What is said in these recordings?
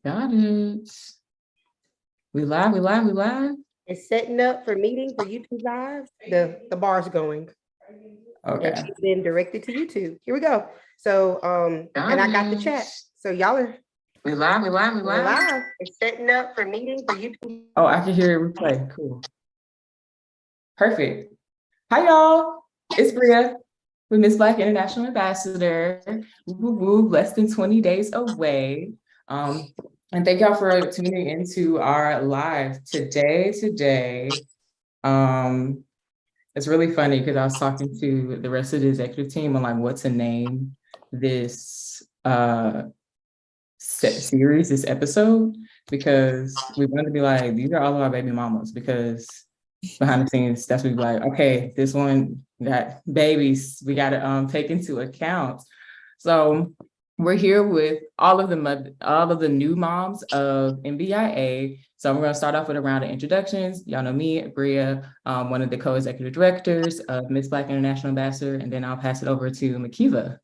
Got it. We live, we live, we live. It's setting up for meeting for YouTube Live. The bar's going. Okay. And she's been directed to YouTube. Here we go. So and I got the chat. So y'all are we live, we live, we we're live. live. It's setting up for meeting for YouTube. Oh, I can hear it replay. Cool. Perfect. Hi y'all. It's Bria with Miss Black International Ambassador. Woo woo, less than 20 days away. And thank y'all for tuning into our live today. It's really funny because I was talking to the rest of the executive team on like what to name this series, this episode, because we wanted to be like, these are all of our baby mamas, because behind the scenes, that's what we like, okay, this one got babies, we got to take into account. So we're here with all of the new moms of MBIA. So we're going to start off with a round of introductions. Y'all know me, Bria, one of the co-executive directors of Miss Black International Ambassador, and then I'll pass it over to Makiva.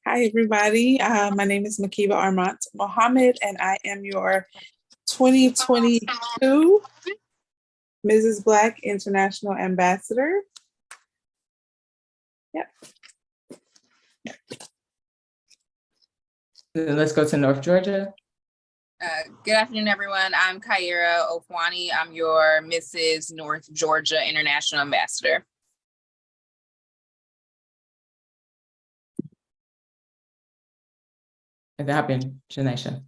Hi, everybody. My name is Makiva Armant Mohammed, and I am your 2022 Mrs. Black International Ambassador. Yep. Let's go to North Georgia. Good afternoon, everyone. I'm Kyra Ofwani. I'm your Mrs. North Georgia International Ambassador. If that happened, Janesha.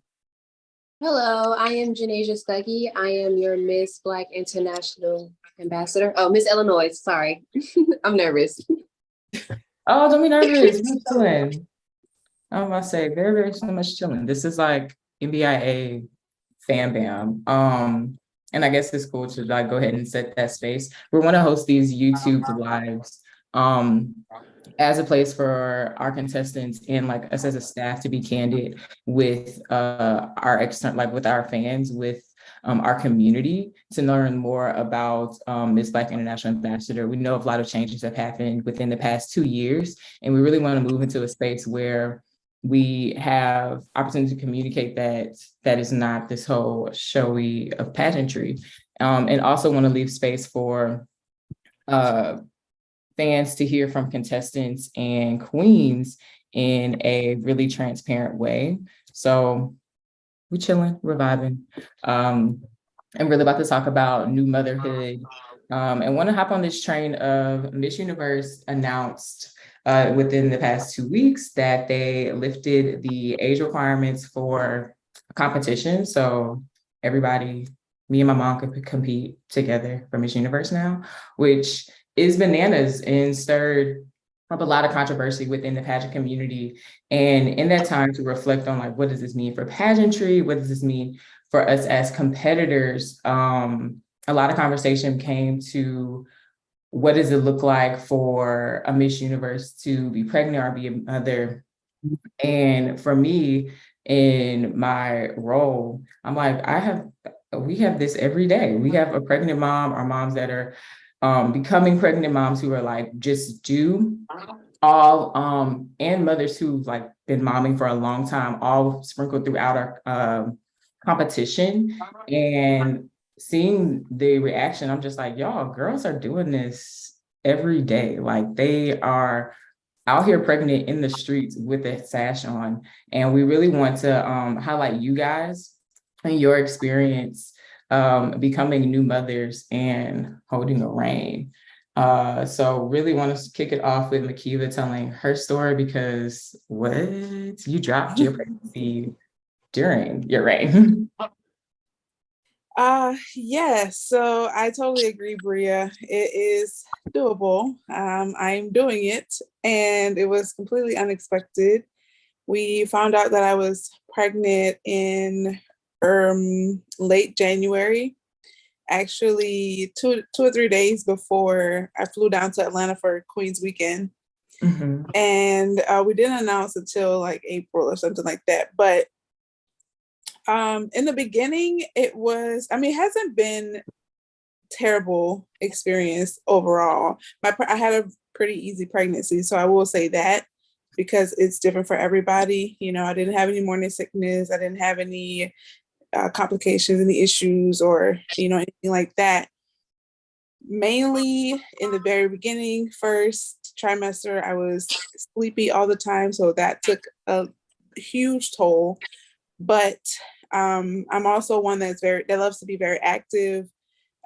Hello, I am Janasia Stuckey. I am your Miss Black International Ambassador. Oh, Miss Illinois, sorry. I'm nervous. Oh, don't be nervous. We're chilling. I'm about to say, very, very so much chilling. This is like MBIA fam bam. And I guess it's cool to like go ahead and set that space. We want to host these YouTube lives as a place for our contestants and like us as a staff to be candid with our external, like with our fans, with our community, to learn more about Miss Black International Ambassador. We know a lot of changes have happened within the past 2 years, and we really want to move into a space where we have opportunity to communicate that is not this whole showy of pageantry, and also want to leave space for fans to hear from contestants and queens in a really transparent way. So we're chilling, we're vibing. I'm really about to talk about new motherhood, and want to hop on this train of Miss Universe announced within the past 2 weeks that they lifted the age requirements for competition. So everybody, me and my mom could compete together for Miss Universe now, which is bananas and stirred up a lot of controversy within the pageant community. And in that time to reflect on like, what does this mean for pageantry? What does this mean for us as competitors? A lot of conversation came to what does it look like for a Miss Universe to be pregnant or be a mother? And for me, in my role, I'm like, we have this every day. We have a pregnant mom or moms that are becoming pregnant moms who are like just due, all and mothers who've like been momming for a long time, all sprinkled throughout our competition. And seeing the reaction, I'm just like, y'all, girls are doing this every day. Like they are out here pregnant in the streets with a sash on. And we really want to highlight you guys and your experience becoming new mothers and holding a reign. So really want to kick it off with Makiva telling her story, because what, you dropped your pregnancy during your reign. Yes, so I totally agree, Bria. It is doable. I'm doing it, and it was completely unexpected. We found out that I was pregnant in late January, actually 2 or 3 days before I flew down to Atlanta for Queen's Weekend. Mm-hmm. And we didn't announce until like April or something like that. But in the beginning, it hasn't been terrible experience overall. I had a pretty easy pregnancy, so I will say that. because it's different for everybody. You know, I didn't have any morning sickness. I didn't have any complications, any issues, or, you know, anything like that. Mainly in the very beginning, first trimester, I was sleepy all the time. So that took a huge toll. But I'm also one that loves to be very active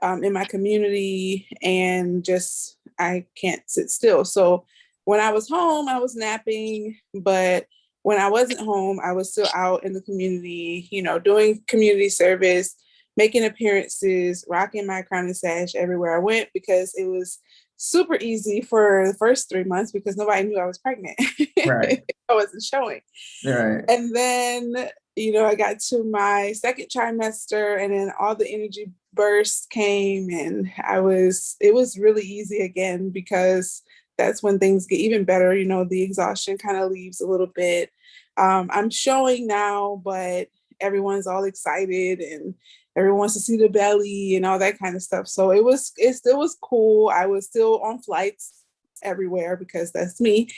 in my community, and just, I can't sit still. So when I was home, I was napping, but when I wasn't home, I was still out in the community, you know, doing community service, making appearances, rocking my crown and sash everywhere I went, because it was super easy for the first 3 months because nobody knew I was pregnant. Right. I wasn't showing. Right. And then, you know, I got to my second trimester, and then all the energy bursts came, and it was really easy again, because that's when things get even better. You know, the exhaustion kind of leaves a little bit. I'm showing now, but everyone's all excited and everyone wants to see the belly and all that kind of stuff. So it still was cool. I was still on flights everywhere because that's me.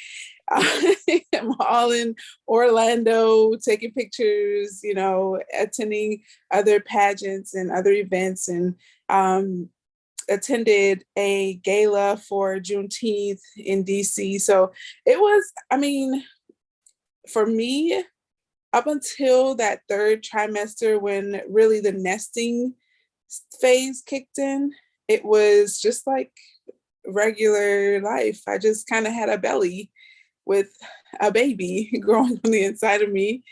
I'm all in Orlando taking pictures, you know, attending other pageants and other events, and attended a gala for Juneteenth in DC. So it was, I mean, for me, up until that third trimester, when really the nesting phase kicked in, it was just like regular life. I just kind of had a belly with a baby growing on the inside of me.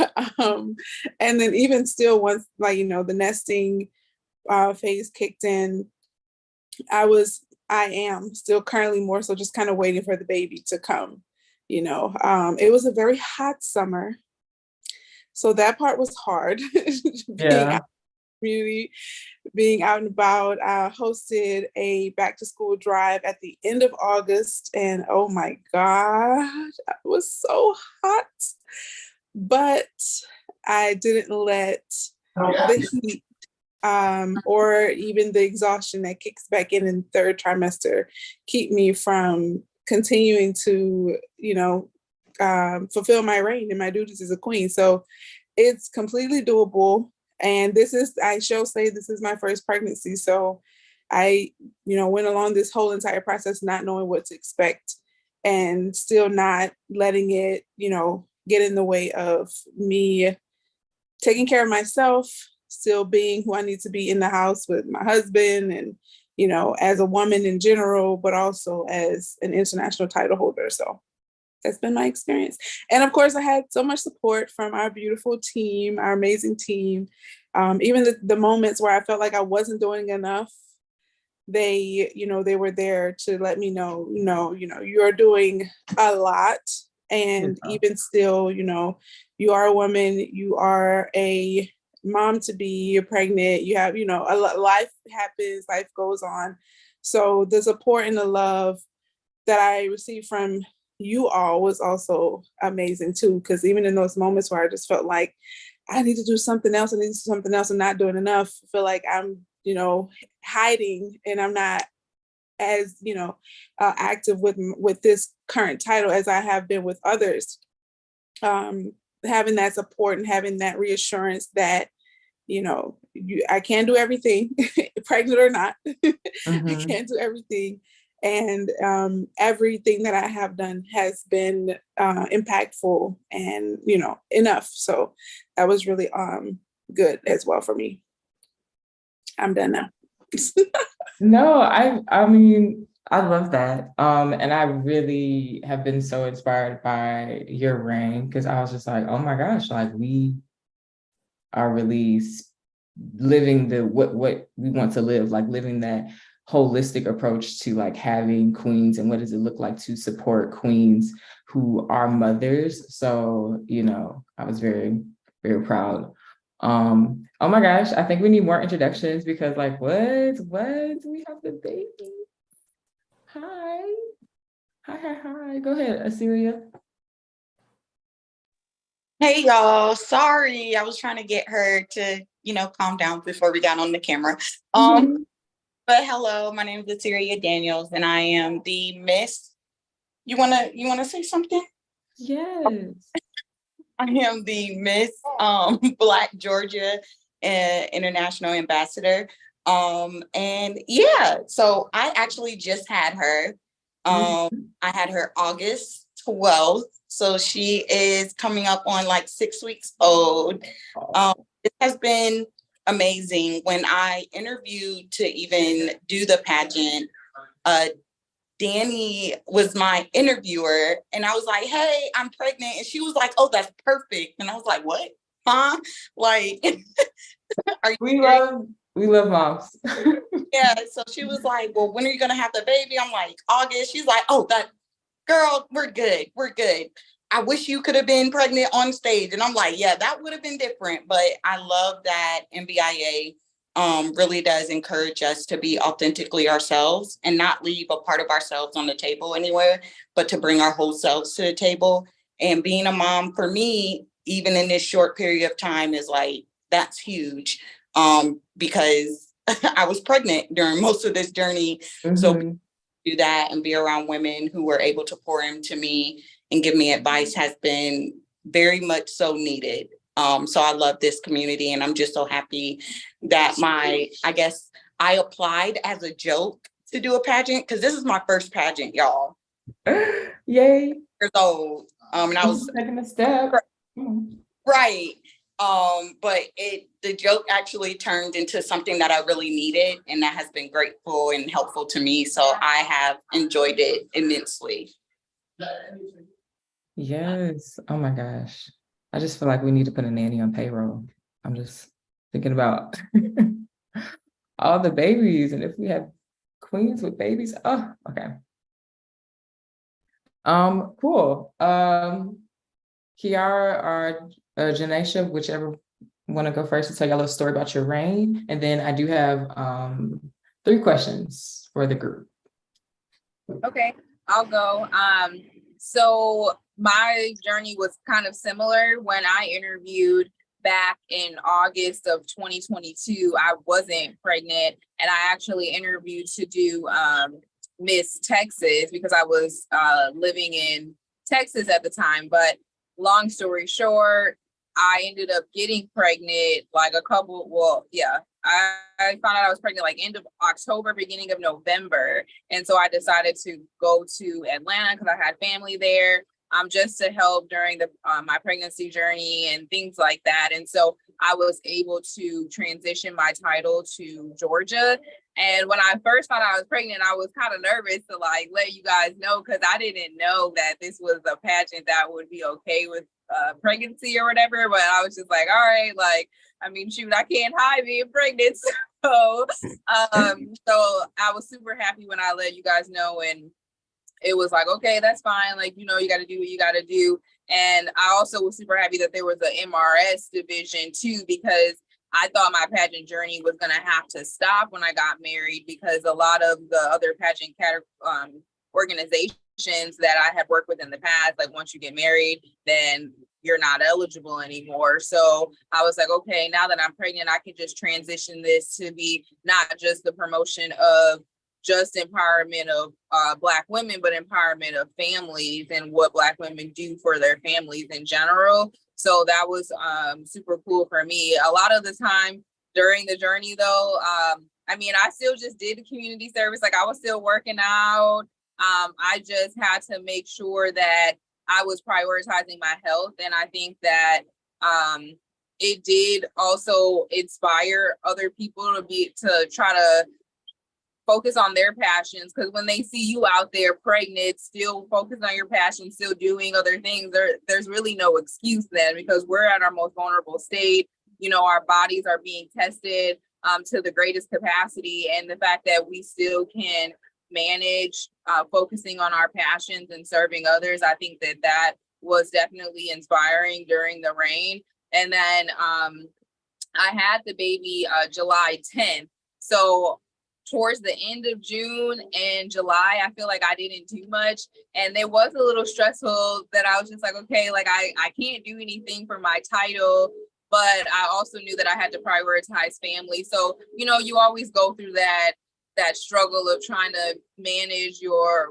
And then even still, once, like, you know, the nesting phase kicked in, I am still currently more so just kind of waiting for the baby to come. You know, it was a very hot summer, so that part was hard. Being out in the community, being out and about. I hosted a back to school drive at the end of August, and oh my God, it was so hot. But I didn't let the heat or even the exhaustion that kicks back in third trimester keep me from continuing to, you know, fulfill my reign and my duties as a queen. So it's completely doable. And I shall say, this is my first pregnancy. So I, you know, went along this whole entire process not knowing what to expect, and still not letting it, you know, get in the way of me taking care of myself, still being who I need to be in the house with my husband, and, you know, as a woman in general, but also as an international title holder. So that's been my experience. And of course, I had so much support from our beautiful team, our amazing team. Even the moments where I felt like I wasn't doing enough, they were there to let me know, you're doing a lot. And even still, you know, you are a woman, you are a mom to be, you're pregnant, you have, you know, life happens, life goes on. So the support and the love that I received from you all was also amazing too, because even in those moments where I just felt like I need to do something else, and not doing enough, I feel like I'm, you know, hiding, and I'm not as, you know, active with this current title as I have been with others. Having that support and having that reassurance that, you know, I can do everything, pregnant or not. I can't do everything. And everything that I have done has been impactful and, you know, enough. So that was really good as well for me. I'm done now. No, I mean, I love that. And I really have been so inspired by your reign, because I was just like, oh my gosh, like we are really living what we want to live, like living that holistic approach to like having queens, and what does it look like to support queens who are mothers. So, you know, I was very, very proud. Oh my gosh, I think we need more introductions, because like, what? We have the baby. Hi. Go ahead, Asilia. Hey y'all, sorry, I was trying to get her to, you know, calm down before we got on the camera. But hello, my name is Latiria Daniels, and I am the Miss. You wanna say something? Yes. I am the Miss Black Georgia International Ambassador. And yeah, so I actually just had her. I had her August 12th. So she is coming up on like 6 weeks old. It has been amazing. When I interviewed to even do the pageant, Danny was my interviewer, and I was like, "Hey, I'm pregnant," and she was like, "Oh, that's perfect," and I was like, "What? Huh? Like, are you serious?" We love moms. Yeah. So she was like, "Well, when are you gonna have the baby?" I'm like, "August." She's like, "Oh, that girl, we're good. We're good. I wish you could have been pregnant on stage." And I'm like, "Yeah, that would have been different." But I love that MBIA really does encourage us to be authentically ourselves and not leave a part of ourselves on the table anywhere, but to bring our whole selves to the table. And being a mom for me, even in this short period of time, is like, that's huge, because I was pregnant during most of this journey. So do that and be around women who were able to pour into me and give me advice has been very much so needed. So I love this community, and I'm just so happy that I guess I applied as a joke to do a pageant, because this is my first pageant, y'all. Yay. Years old. And I was taking a step. right. But the joke actually turned into something that I really needed, and that has been grateful and helpful to me. So I have enjoyed it immensely. Yes. Oh my gosh. I just feel like we need to put a nanny on payroll. I'm just thinking about all the babies, and if we have queens with babies. Oh, okay. Cool. Kiara or Janesha, whichever want to go first, to tell y'all a story about your reign. And then I do have 3 questions for the group. Okay, I'll go. So my journey was kind of similar. When I interviewed back in August of 2022, I wasn't pregnant, and I actually interviewed to do Miss Texas because I was living in Texas at the time. But long story short, I ended up getting pregnant like I found out I was pregnant like end of October, beginning of November. And so I decided to go to Atlanta because I had family there, just to help during my pregnancy journey and things like that. And so I was able to transition my title to Georgia. And when I first found out I was pregnant, I was kind of nervous to like let you guys know, because I didn't know that this was a pageant that would be okay with pregnancy or whatever. But I was just like, all right, like, I mean, shoot, I can't hide being pregnant. So I was super happy when I let you guys know, and it was like, okay, that's fine. Like, you got to do what you got to do. And I also was super happy that there was an MRS division too, because I thought my pageant journey was going to have to stop when I got married, because a lot of the other pageant organizations that I had worked with in the past, like once you get married, then you're not eligible anymore. So I was like, okay, now that I'm pregnant, I can just transition this to be not just the promotion of just empowerment of Black women, but empowerment of families and what Black women do for their families in general. So that was super cool for me. A lot of the time during the journey though, I mean, I still just did the community service. Like I was still working out. I just had to make sure that I was prioritizing my health. And I think that it did also inspire other people to try to focus on their passions, because when they see you out there pregnant, still focused on your passion, still doing other things, there's really no excuse then, because we're at our most vulnerable state. Our bodies are being tested to the greatest capacity, and the fact that we still can manage focusing on our passions and serving others, I think that was definitely inspiring during the reign. And then I had the baby July 10th. So towards the end of June and July, I feel like I didn't do much. And it was a little stressful that I was just like, okay, like I can't do anything for my title, but I also knew that I had to prioritize family. So, you always go through that that struggle of trying to manage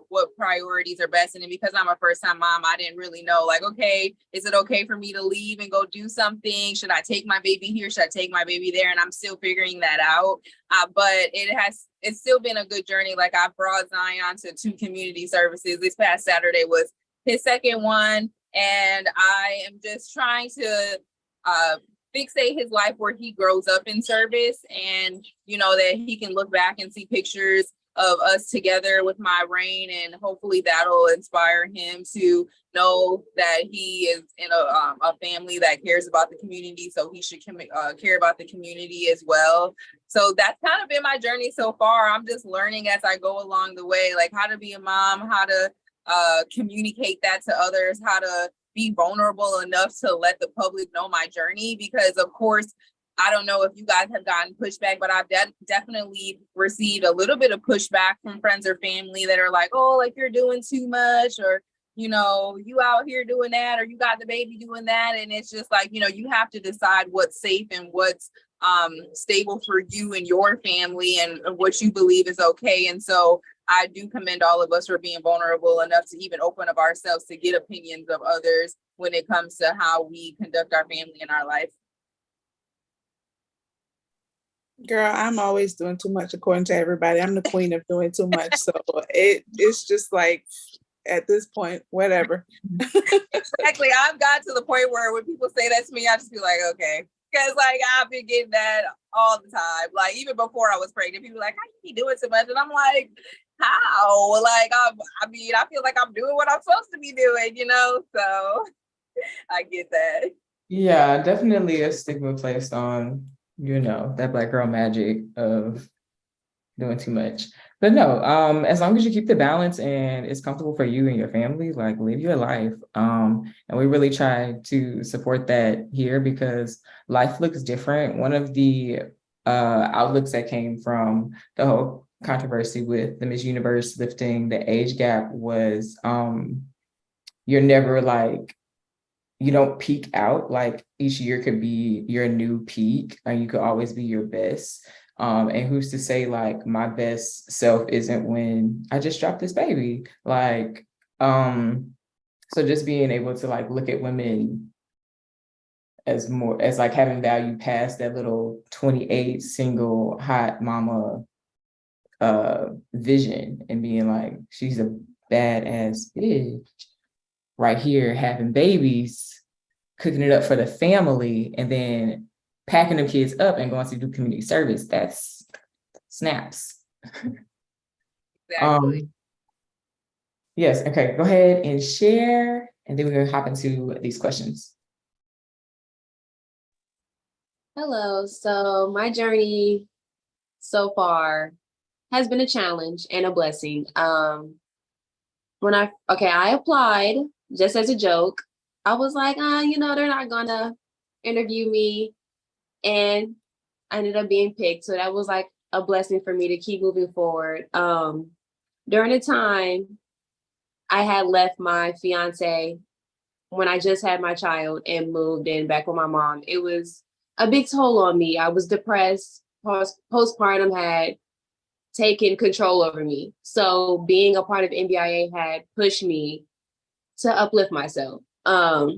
what priorities are best. And then because I'm a first time mom, I didn't really know, like, okay, is it okay for me to leave and go do something? Should I take my baby here? Should I take my baby there? And I'm still figuring that out. But it's still been a good journey. Like, I brought Zion to 2 community services. This past Saturday was his second one. And I am just trying to fixate his life where he grows up in service, and that he can look back and see pictures of us together with my reign, and hopefully that'll inspire him to know that he is in a family that cares about the community, so he should care about the community as well. So that's kind of been my journey so far. I'm just learning as I go along the way, like how to be a mom, how to communicate that to others, how to be vulnerable enough to let the public know my journey. Because of course, I don't know if you guys have gotten pushback, but I've definitely received a little bit of pushback from friends or family that are like, oh, like you're doing too much, or, you out here doing that, or you got the baby doing that. And it's just like, you have to decide what's safe and what's stable for you and your family, and what you believe is okay. And so I do commend all of us for being vulnerable enough to even open up ourselves to get opinions of others when it comes to how we conduct our family and our life. Girl, I'm always doing too much according to everybody. I'm the queen of doing too much. So it's just like, at this point, whatever. Exactly. I've got to the point where when people say that to me, I just be like, okay. Because like I've been getting that all the time. Like even before I was pregnant, people were like, how you doing so much? And I'm like, how? Like I feel like I'm doing what I'm supposed to be doing, So I get that. Yeah, definitely a stigma placed on, that Black girl magic of doing too much. But no, as long as you keep the balance and it's comfortable for you and your family, like live your life. And we really try to support that here because life looks different. One of the outlooks that came from the whole controversy with the Miss Universe lifting the age gap was you're never like, you don't peak out. Like each year could be your new peak, and you could always be your best. And who's to say like my best self isn't when I just dropped this baby? Like, so just being able to like look at women as more as like having value past that little 28 single hot mama vision, and being like, she's a badass bitch right here having babies, cooking it up for the family, and then packing them kids up and going to do community service. That's snaps. Exactly. Yes, okay, go ahead and share, and then we're gonna hop into these questions. Hello. So my journey so far has been a challenge and a blessing. I applied just as a joke. I was like, they're not gonna interview me. And I ended up being picked. So that was like a blessing for me to keep moving forward. During the time, I had left my fiance when I just had my child and moved in back with my mom. It was a big toll on me. I was depressed. Postpartum had taken control over me. So being a part of MBIA had pushed me to uplift myself. I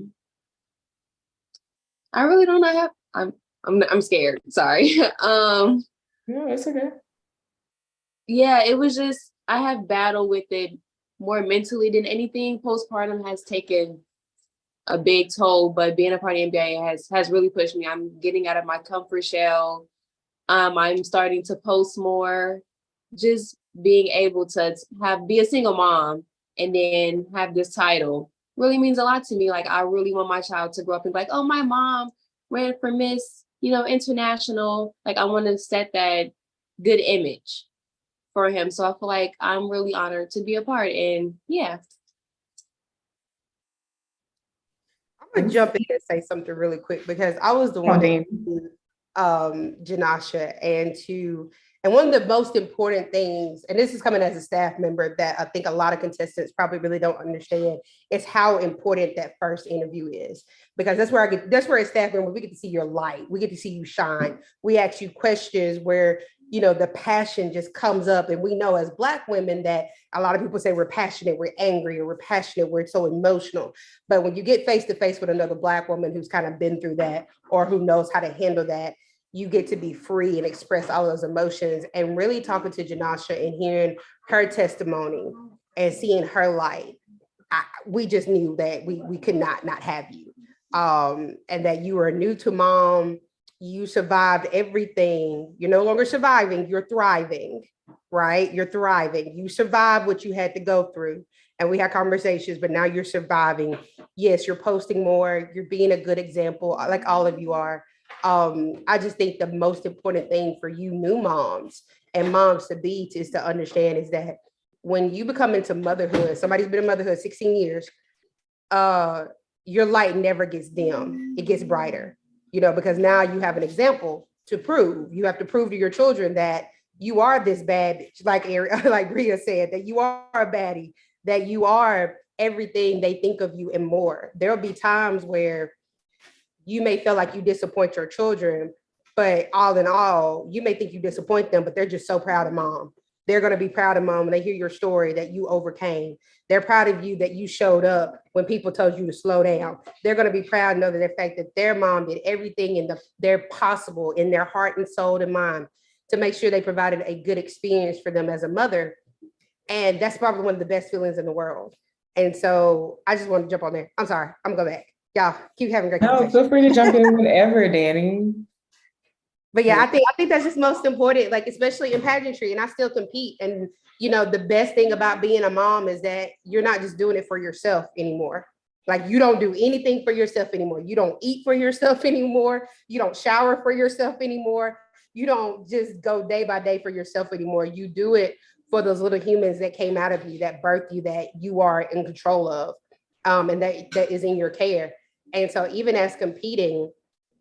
really don't know how. I'm scared. Sorry. No, it's okay. Yeah, it was just I have battled with it more mentally than anything. Postpartum has taken a big toll, but being a part of MBIA has really pushed me. I'm getting out of my comfort shell. I'm starting to post more. Just being able to be a single mom and then have this title really means a lot to me. Like I really want my child to grow up and be like, oh, my mom ran for Miss, International. Like I want to set that good image for him. So I feel like I'm really honored to be a part. And yeah. I'm gonna jump in and say something really quick because I was the one that Janasha and one of the most important things, and this is coming as a staff member that I think a lot of contestants probably really don't understand, is how important that first interview is. Because that's where as staff member, we get to see your light. We get to see you shine. We ask you questions where the passion just comes up. And we know as Black women that a lot of people say we're passionate, we're angry, or we're passionate, we're so emotional. But when you get face to face with another Black woman who's kind of been through that, or who knows how to handle that, you get to be free and express all those emotions. And really talking to Janasha and hearing her testimony and seeing her light, we just knew that we could not have you. And that you were new to mom, you survived everything. You're no longer surviving, you're thriving, right? You're thriving. You survived what you had to go through. And we had conversations, but now you're surviving. Yes, you're posting more, you're being a good example, like all of you are. I just think the most important thing for you new moms and moms to be is to understand is that when you become into motherhood, somebody's been in motherhood 16 years, your light never gets dim, it gets brighter, because now you have an example to prove. You have to prove to your children that you are this bad bitch, like Rhea said, that you are a baddie, that you are everything they think of you and more. There'll be times where you may feel like you disappoint your children, but all in all, you may think you disappoint them, but they're just so proud of mom. They're going to be proud of mom when they hear your story that you overcame. They're proud of you that you showed up when people told you to slow down. They're going to be proud of the fact that their mom did everything in their possible in their heart and soul and mind to make sure they provided a good experience for them as a mother. And that's probably one of the best feelings in the world. And so I just want to jump on there. I'm sorry. I'm going to go back. Y'all keep having great conversation. No, feel free to jump in whenever, Danny. But yeah, I think that's just most important, like especially in pageantry, and I still compete. And the best thing about being a mom is that you're not just doing it for yourself anymore. Like you don't do anything for yourself anymore. You don't eat for yourself anymore. You don't shower for yourself anymore. You don't just go day by day for yourself anymore. You do it for those little humans that came out of you, that birthed you, that you are in control of, and that is in your care. And so even as competing,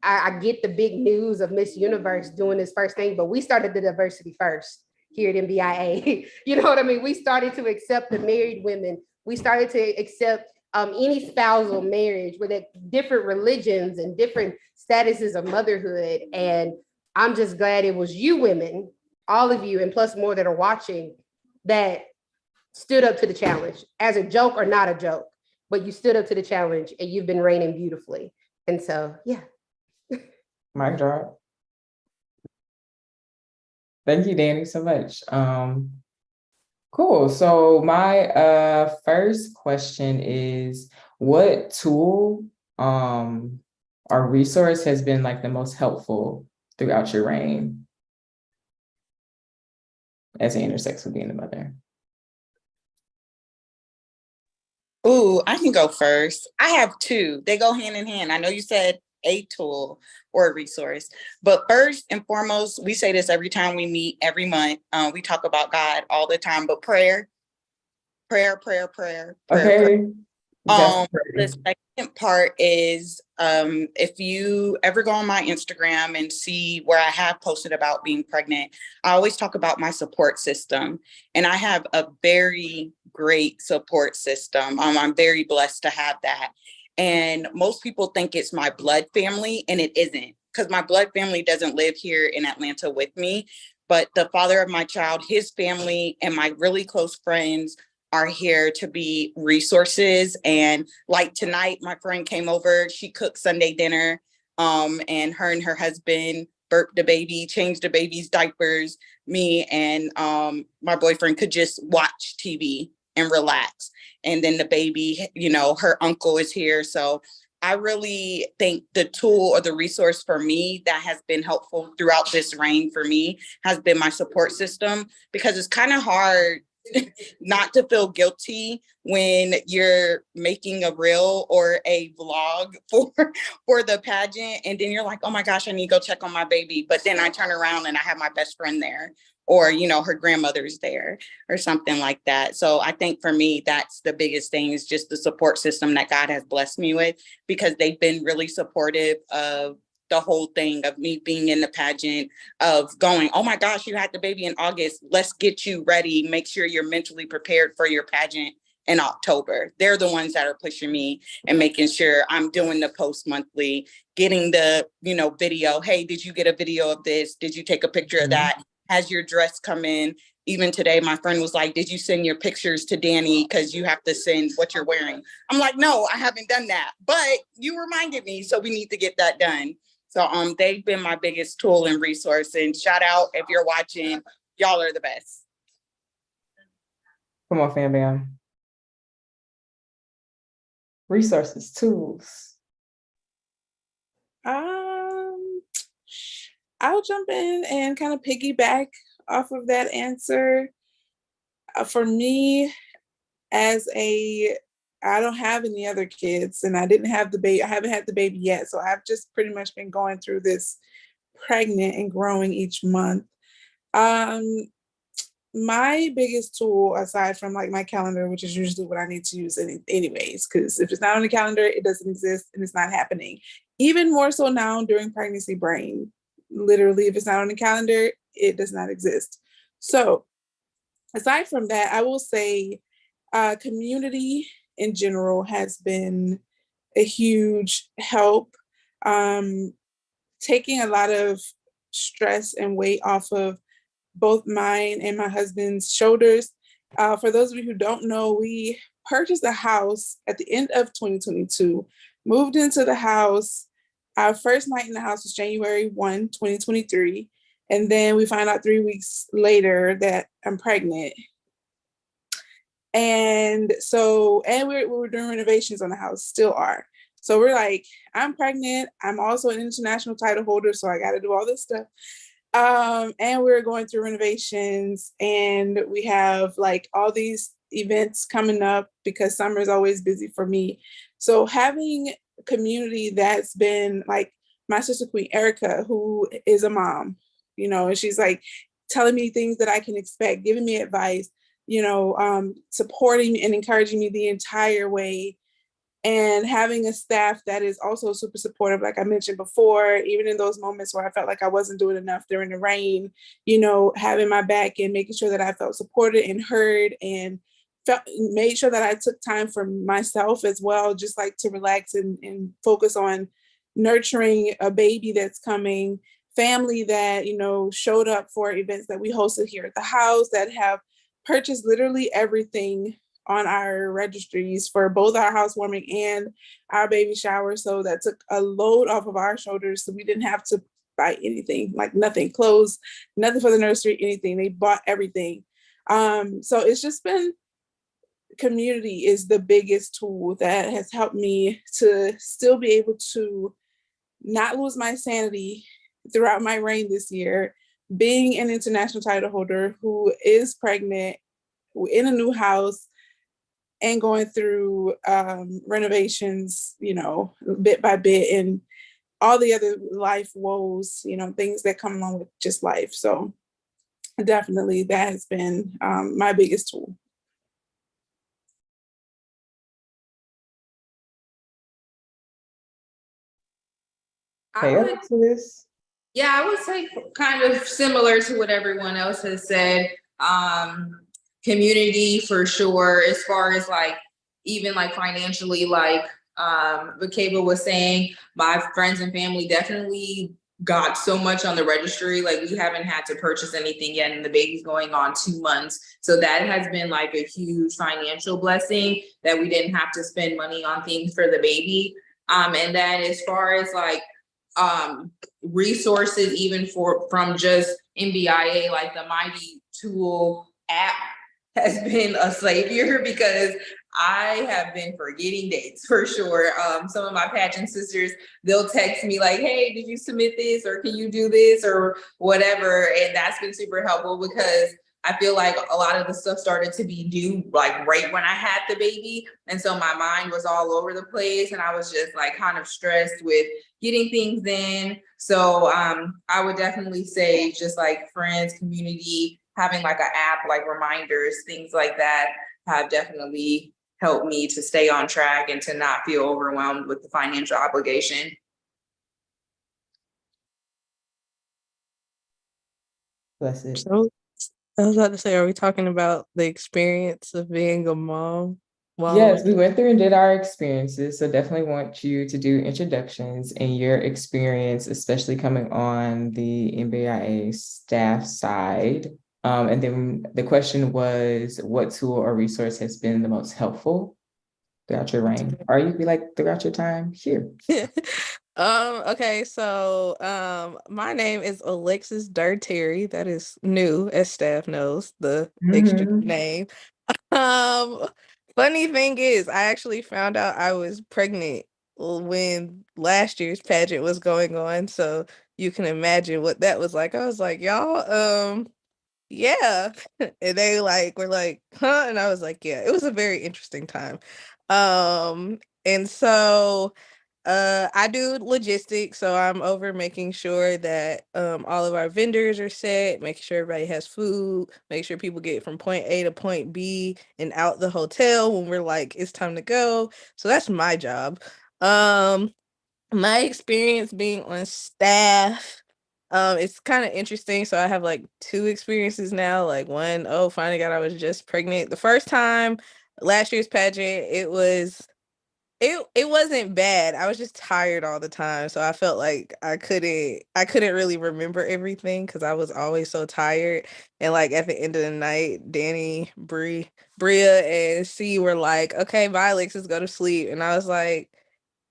I get the big news of Miss Universe doing this first thing, but we started the diversity first here at MBIA. You know what I mean? We started to accept the married women. We started to accept any spousal marriage with different religions and different statuses of motherhood. And I'm just glad it was you women, all of you, and plus more that are watching, that stood up to the challenge as a joke or not a joke, but you stood up to the challenge and you've been reigning beautifully. And so, yeah. Mic drop. Thank you, Danny, so much. Cool. So my first question is, what tool or resource has been like the most helpful throughout your reign as an intersex with being a mother? Ooh, I can go first. I have two. They go hand in hand. I know you said a tool or a resource, but first and foremost, we say this every time we meet every month. We talk about God all the time, but prayer. Okay. The second part is if you ever go on my Instagram and see where I have posted about being pregnant, I always talk about my support system, and I have a very great support system. I'm very blessed to have that. And most people think it's my blood family, and it isn't, because my blood family doesn't live here in Atlanta with me. But the father of my child, his family, and my really close friends are here to be resources. And like tonight, my friend came over, she cooked Sunday dinner, and her husband burped the baby, changed the baby's diapers. Me and my boyfriend could just watch TV and relax. And then the baby, her uncle is here. So I really think the tool or the resource for me that has been helpful throughout this reign for me has been my support system, because it's kind of hard not to feel guilty when you're making a reel or a vlog for the pageant, and then you're like, oh my gosh, I need to go check on my baby, but then I turn around and I have my best friend there, or her grandmother's there or something like that. So I think for me, that's the biggest thing, is just the support system that God has blessed me with, because they've been really supportive of the whole thing of me being in the pageant, of going, oh my gosh, you had the baby in August. Let's get you ready. Make sure you're mentally prepared for your pageant in October. They're the ones that are pushing me and making sure I'm doing the post monthly, getting the, video. Hey, did you get a video of this? Did you take a picture of that? has your dress come in. Even today, my friend was like, did you send your pictures to Danny? Because you have to send what you're wearing. I'm like, no, I haven't done that. But you reminded me, so we need to get that done. So they've been my biggest tool and resource. And shout out if you're watching, y'all are the best. Come on, fam bam. Resources, tools. I'll jump in and kind of piggyback off of that answer. For me, I don't have any other kids, and I didn't have the baby. I haven't had the baby yet, so I've just pretty much been going through this pregnant and growing each month. My biggest tool, aside from like my calendar, which is usually what I need to use anyways, because if it's not on the calendar, it doesn't exist and it's not happening. Even more so now during pregnancy brain. Literally, if it's not on the calendar, it does not exist. So aside from that, I will say community in general has been a huge help. Taking a lot of stress and weight off of both mine and my husband's shoulders. For those of you who don't know, we purchased a house at the end of 2022, moved into the house. Our first night in the house was January 1, 2023. And then we find out 3 weeks later that I'm pregnant. And so, we were doing renovations on the house, still are. So we're like, I'm pregnant. I'm also an international title holder, so I got to do all this stuff. And we're going through renovations, and we have like all these events coming up because summer is always busy for me. So having a community that's been like my sister Queen Erica, who is a mom, and she's like telling me things that I can expect, giving me advice, supporting me and encouraging me the entire way. And having a staff that is also super supportive, like I mentioned before, even in those moments where I felt like I wasn't doing enough during the rain, having my back and making sure that I felt supported and heard, and made sure that I took time for myself as well, just like to relax and focus on nurturing a baby that's coming, family that, showed up for events that we hosted here at the house, that have purchased literally everything on our registries for both our housewarming and our baby shower. So that took a load off of our shoulders. So we didn't have to buy anything, like nothing, clothes, nothing for the nursery, anything. They bought everything. So it's just been, community is the biggest tool that has helped me to still be able to not lose my sanity throughout my reign this year, being an international title holder who is pregnant in a new house, and going through renovations, bit by bit, and all the other life woes, things that come along with just life. So definitely that has been my biggest tool. I would say kind of similar to what everyone else has said. Community for sure, as far as like even like financially, like Vakeba was saying, my friends and family definitely got so much on the registry. Like we haven't had to purchase anything yet, and the baby's going on 2 months. So that has been like a huge financial blessing, that we didn't have to spend money on things for the baby. And then as far as like resources, even from just MBIA, like the Mighty Tool app has been a savior, because I have been forgetting dates for sure. Some of my pageant sisters, they'll text me like, hey, did you submit this, or can you do this, or whatever. And that's been super helpful, because I feel like a lot of the stuff started to be due like right when I had the baby. And so my mind was all over the place, and I was just like kind of stressed with getting things in. So I would definitely say just like friends, community, having like an app, like reminders, things like that have definitely helped me to stay on track and to not feel overwhelmed with the financial obligation. Bless it. So I was about to say, are we talking about the experience of being a mom? Yes, we went through and did our experiences. So definitely want you to do introductions and your experience, especially coming on the MBIA staff side. And then the question was, what tool or resource has been the most helpful throughout your reign? Or you be like throughout your time here. Okay, so my name is Alexis Terry. That is new, as staff knows, the extra name. Um, Funny thing is, I actually found out I was pregnant when last year's pageant was going on, so you can imagine what that was like. I was like, y'all, yeah. And they like were like, huh? And I was like, yeah, it was a very interesting time. And so I do logistics, so I'm over making sure that all of our vendors are set, making sure everybody has food, make sure people get from point A to point B and out the hotel when we're like, it's time to go. So that's my job. My experience being on staff, it's kind of interesting. So I have like two experiences now. Like one, oh, finding out I was just pregnant. The first time, last year's pageant, it wasn't bad. I was just tired all the time. So I felt like I couldn't really remember everything because I was always so tired. And like at the end of the night, Danny, Bria, and C were like, okay, bye, Alexis, go to sleep. And I was like,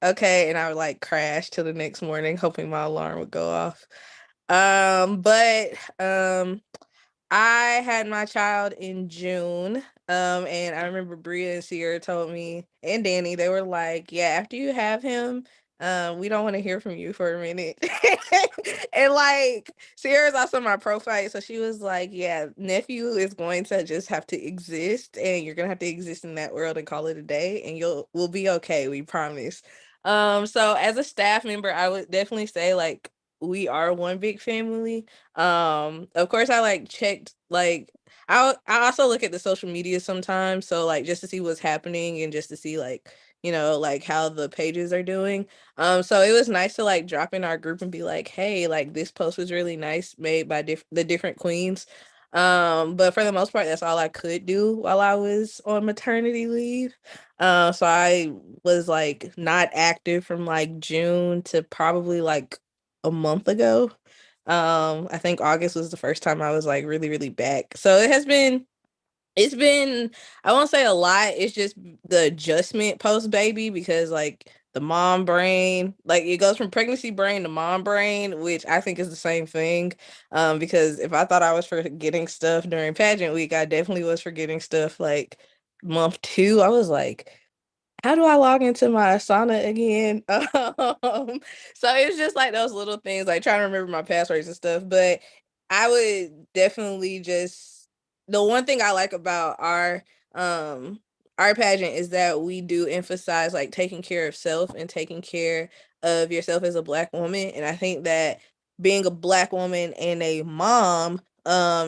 okay. And I would like crash till the next morning, hoping my alarm would go off. But I had my child in June. And I remember Bria and Sierra told me, and Danny, they were like, yeah, after you have him, we don't want to hear from you for a minute. And like Sierra's also my profile. So she was like, yeah, nephew is going to just have to exist, and you're gonna have to exist in that world and call it a day, and we'll be okay, we promise. So as a staff member, I would definitely say like we are one big family. Of course I like checked like I also look at the social media sometimes, so like just to see what's happening and just to see like, like how the pages are doing. So it was nice to like drop in our group and be like, hey, like this post was really nice, made by the different queens. But for the most part, that's all I could do while I was on maternity leave. So I was like not active from like June to probably like a month ago. I think August was the first time I was like really, really back. So it's been, I won't say a lot. It's just the adjustment post baby because like the mom brain, like it goes from pregnancy brain to mom brain, which I think is the same thing. Because if I thought I was forgetting stuff during pageant week, I definitely was forgetting stuff like month two. I was like, how do I log into my Asana again? So it's just like those little things, like trying to remember my passwords and stuff. But I would definitely just the one thing I like about our pageant is that we do emphasize like taking care of self and taking care of yourself as a Black woman. And I think that being a Black woman and a mom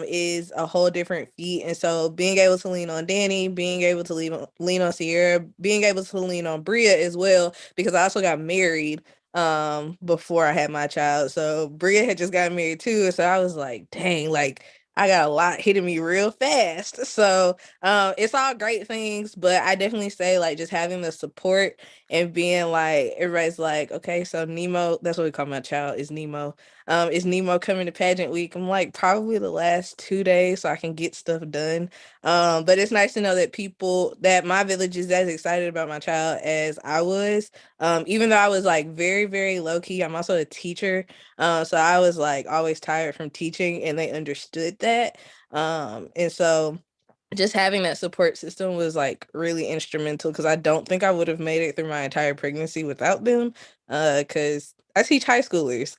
is a whole different feat. And so being able to lean on Danny, being able to lean on Sierra, being able to lean on Bria as well, because I also got married before I had my child. So Bria had just gotten married too. So I was like, dang, like I got a lot hitting me real fast. So it's all great things, but I definitely say like just having the support and being like everybody's like, okay, so Nemo, that's what we call my child, is Nemo. Is Nemo coming to pageant week? I'm like probably the last 2 days so I can get stuff done. But it's nice to know that my village is as excited about my child as I was. Even though I was like very, very low key, I'm also a teacher. So I was like always tired from teaching and they understood that. And so just having that support system was like really instrumental because I don't think I would have made it through my entire pregnancy without them. Because I teach high schoolers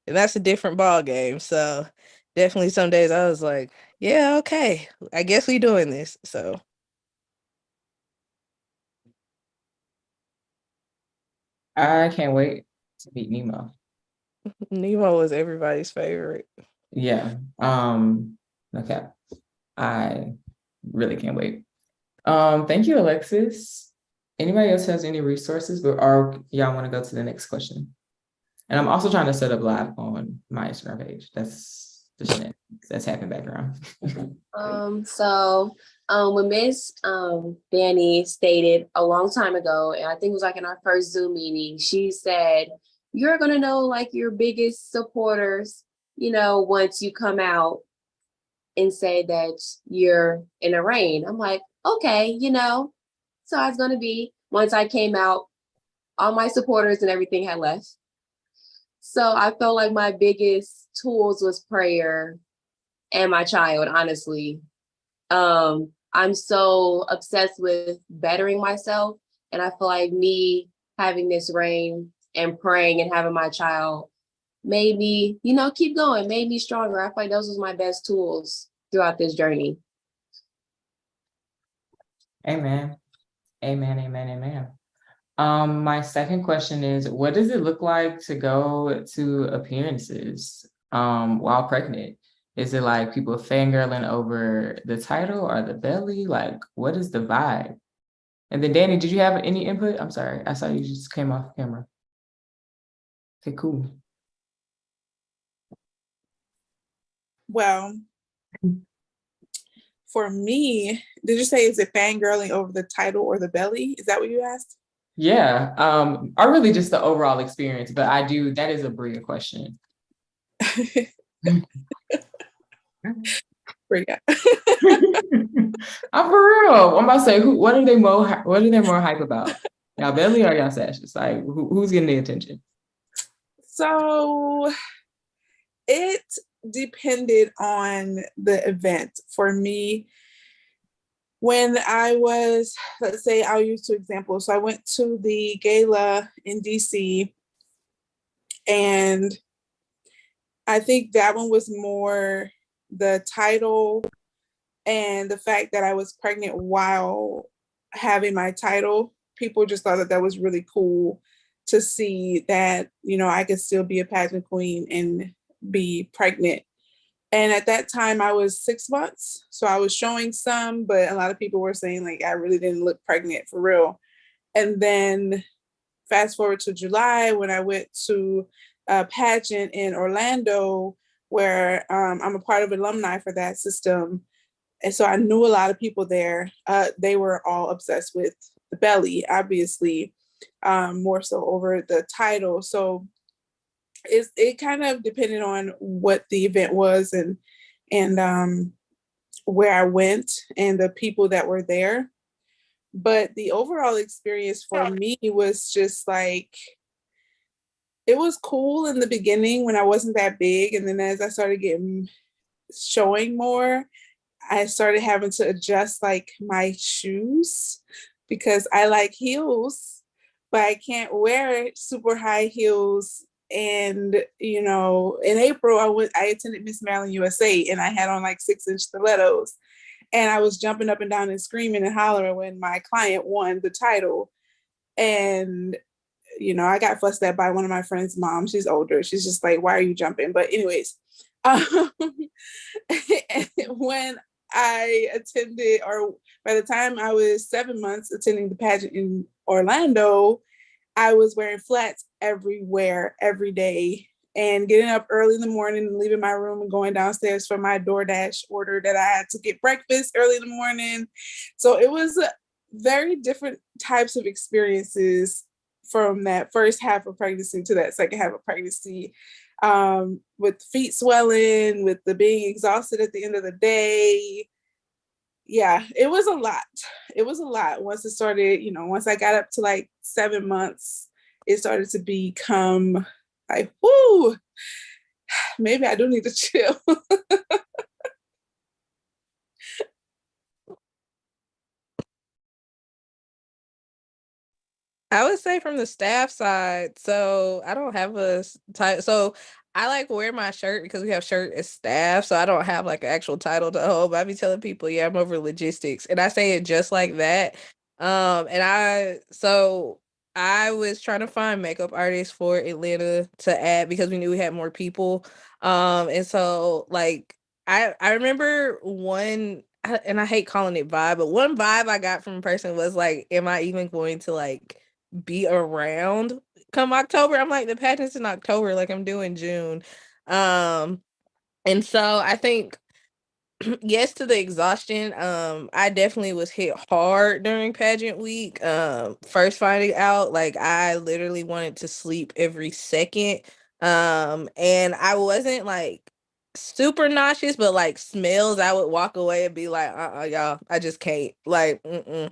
and that's a different ball game. So definitely some days I was like, yeah, okay, I guess we doing this. So I can't wait to meet Nemo. Nemo was everybody's favorite. Yeah. Okay. I really can't wait. Thank you, Alexis. Anybody else has any resources, or y'all want to go to the next question? And I'm also trying to set up live on my Instagram page. That's the shit that's happening background. So When Miss Danny stated a long time ago, and I think it was like in our first Zoom meeting, she said, "You're gonna know like your biggest supporters, once you come out and say that you're in a reign." I'm like, okay, so I was gonna be. Once I came out, all my supporters and everything had left. So I felt like my biggest tools was prayer and my child, honestly. I'm so obsessed with bettering myself. And I feel like me having this reign and praying and having my child made me, keep going, made me stronger. I feel like those was my best tools throughout this journey. Amen. Amen. Amen. Amen. My second question is, what does it look like to go to appearances while pregnant? Is it like people fangirling over the title or the belly? Like, what is the vibe? And then Danny, did you have any input? I'm sorry, I saw you just came off camera. Okay, cool. Well, for me, did you say is it fangirling over the title or the belly? Is that what you asked? Yeah, or really just the overall experience, but that is a Bria question. Bria. I'm for real. I'm about to say, what are they more hype about? Y'all belly or y'all sashes? Like, who's getting the attention? So it depended on the event. For me, when I was, let's say, I'll use two examples. So I went to the gala in DC, and I think that one was more the title and the fact that I was pregnant while having my title. People just thought that was really cool to see that, I could still be a pageant queen and be pregnant. And at that time I was 6 months. So I was showing some, but a lot of people were saying like, I really didn't look pregnant for real. And then fast forward to July when I went to a pageant in Orlando, where I'm a part of alumni for that system. And so I knew a lot of people there. They were all obsessed with the belly, obviously, more so over the title. So it kind of depended on what the event was and where I went and the people that were there. But the overall experience for me was just like, it was cool in the beginning when I wasn't that big. And then as I started showing more, I started having to adjust like my shoes because I like heels, but I can't wear super high heels. And, in April, I attended Miss Maryland USA and I had on like 6-inch stilettos. And I was jumping up and down and screaming and hollering when my client won the title. And, I got fussed at by one of my friend's mom. She's older. She's just like, why are you jumping? But anyways, when I attended, or by the time I was 7 months attending the pageant in Orlando, I was wearing flats everywhere, every day, and getting up early in the morning and leaving my room and going downstairs for my DoorDash order that I had to get breakfast early in the morning. So it was very different types of experiences from that first half of pregnancy to that second half of pregnancy, with feet swelling, with the being exhausted at the end of the day. Yeah, it was a lot. It was a lot. Once it started, once I got up to like 7 months, it started to become like, whoo, maybe I do need to chill. I would say from the staff side, so I don't have a title. So I like wear my shirt because we have shirt as staff. So I don't have like an actual title to hold. But I be telling people, yeah, I'm over logistics. And I say it just like that. So I was trying to find makeup artists for Atlanta to add because we knew we had more people. And so like I remember and I hate calling it vibe, but one vibe I got from a person was like, am I even going to like be around come October? I'm like, the pageant's in October, like I'm doing June. And so I think yes to the exhaustion. I definitely was hit hard during pageant week. First finding out, like I literally wanted to sleep every second. And I wasn't like super nauseous, but like smells, I would walk away and be like, y'all, I just can't. Like, mm-mm.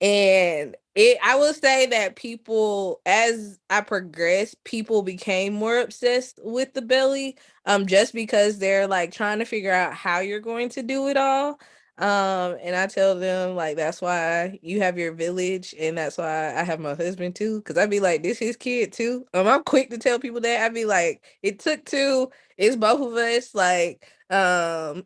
And I will say that people, as I progressed, people became more obsessed with the belly, just because they're like trying to figure out how you're going to do it all. And I tell them like that's why you have your village, and that's why I have my husband too. Because I'd be like, this his kid too. I'm quick to tell people that. I'd be like, it took two. It's both of us. Like, and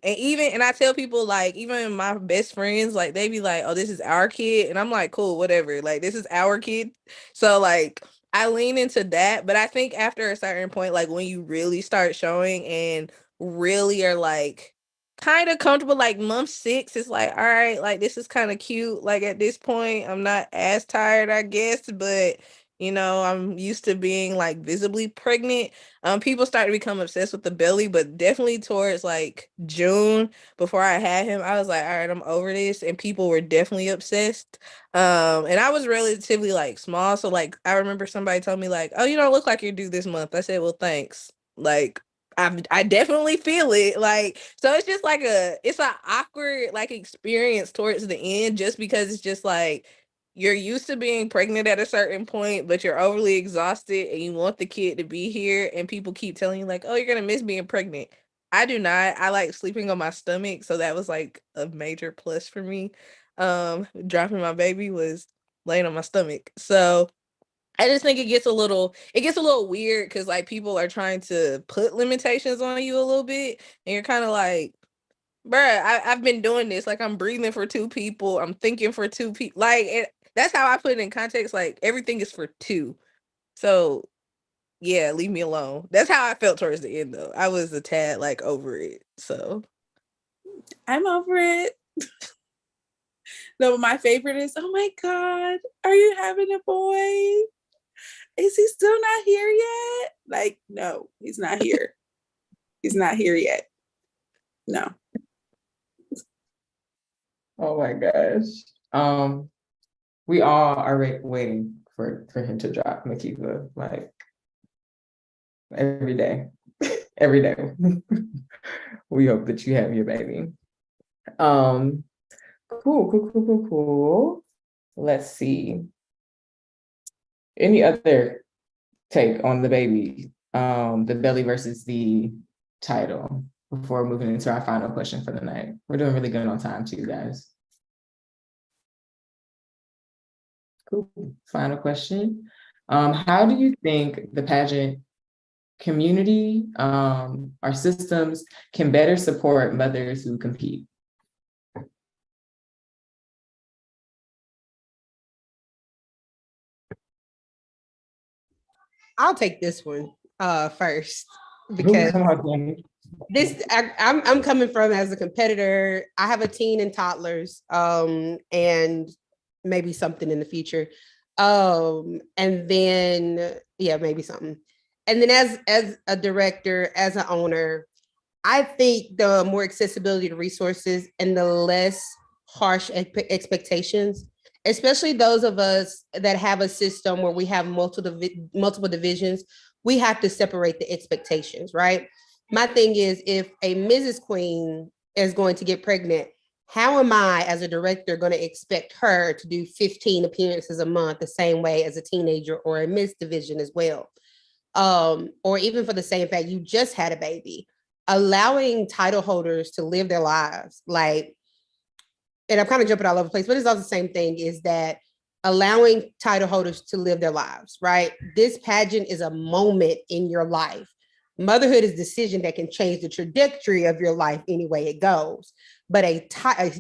I tell people like even my best friends, like they be like, oh, this is our kid. And I'm like, cool, whatever. Like this is our kid. So like I lean into that. But I think after a certain point, like when you really start showing and really are like kind of comfortable, like month 6, it's like, all right, like this is kind of cute. Like at this point, I'm not as tired, I guess, but I'm used to being like visibly pregnant. People started to become obsessed with the belly, but definitely towards like June, before I had him, I was like, all right, I'm over this. And people were definitely obsessed. And I was relatively like small. So like I remember somebody told me like, oh, you don't look like you're due this month. I said, well, thanks. Like I definitely feel it. Like, so it's just like it's an awkward like experience towards the end, just because it's just like you're used to being pregnant at a certain point, but you're overly exhausted and you want the kid to be here, and people keep telling you like, oh, you're gonna miss being pregnant. I do not. I like sleeping on my stomach, so that was like a major plus for me. Dropping my baby was laying on my stomach. So I just think it gets a little weird because like people are trying to put limitations on you a little bit, and you're kind of like, bruh, I've been doing this. Like I'm breathing for 2 people. I'm thinking for 2 people. Like that's how I put it in context. Like everything is for 2. So yeah, leave me alone. That's how I felt towards the end though. I was a tad like over it. So I'm over it. No, my favorite is, oh my God, are you having a boy? Is he still not here yet? Like, no, he's not here. He's not here yet. No. Oh my gosh. We all are waiting for him to drop Makiva, like every day. Every day. We hope that you have your baby. Cool. Let's see. Any other take on the baby, the belly versus the title, before moving into our final question for the night? We're doing really good on time too, guys. Cool. Final question. How do you think the pageant community, our systems, can better support mothers who compete? I'll take this one first, Ooh, because come on, Danny. I'm coming from as a competitor. I have a teen and toddlers, and maybe something in the future. And then maybe something. And then as a director, as an owner, I think the more accessibility to resources and the less harsh expectations, especially those of us that have a system where we have multiple divisions, we have to separate the expectations, right? My thing is, if a Mrs. Queen is going to get pregnant, how am I as a director going to expect her to do 15 appearances a month the same way as a teenager or a Miss division as well? Or even for the same fact, you just had a baby, allowing title holders to live their lives. Like, and I'm kind of jumping all over the place, but it's also the same thing, is that allowing title holders to live their lives, right? This pageant is a moment in your life. Motherhood is a decision that can change the trajectory of your life any way it goes. But a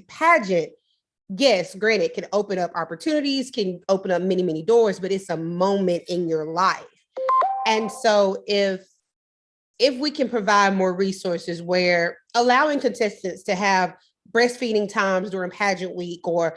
pageant, yes, granted, can open up opportunities, can open up many, many doors, but it's a moment in your life. And so if we can provide more resources, where allowing contestants to have breastfeeding times during pageant week, or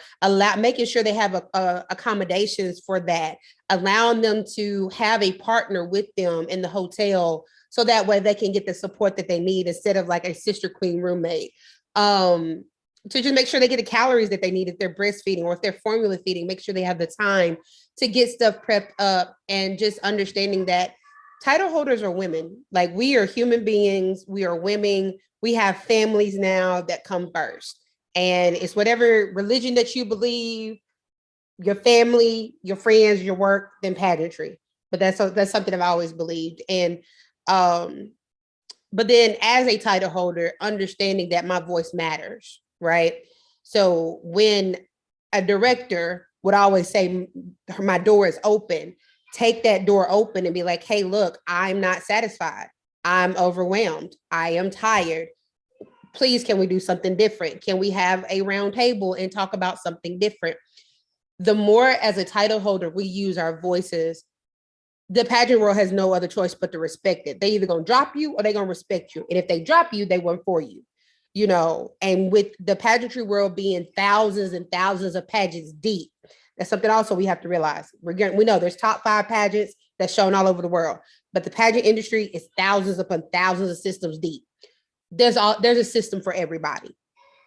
making sure they have accommodations for that, allowing them to have a partner with them in the hotel, so that way they can get the support that they need instead of like a sister queen roommate. To just make sure they get the calories that they need if they're breastfeeding or if they're formula feeding, make sure they have the time to get stuff prepped up, and just understanding that title holders are women. Like, we are human beings, we are women, we have families now that come first. And it's whatever religion that you believe, your family, your friends, your work, then pageantry. But that's something I've always believed. And but then as a title holder, understanding that my voice matters, right? So when a director would always say, my door is open, take that door open and be like, hey, look, I'm not satisfied. I'm overwhelmed. I am tired. Please, can we do something different? Can we have a round table and talk about something different? The more as a title holder we use our voices, the pageant world has no other choice but to respect it. They either gonna drop you or they gonna respect you. And if they drop you, they went for you, you know. And with the pageantry world being thousands and thousands of pageants deep, that's something also we have to realize. We know there's top 5 pageants that's shown all over the world, but the pageant industry is thousands upon thousands of systems deep. There's a system for everybody,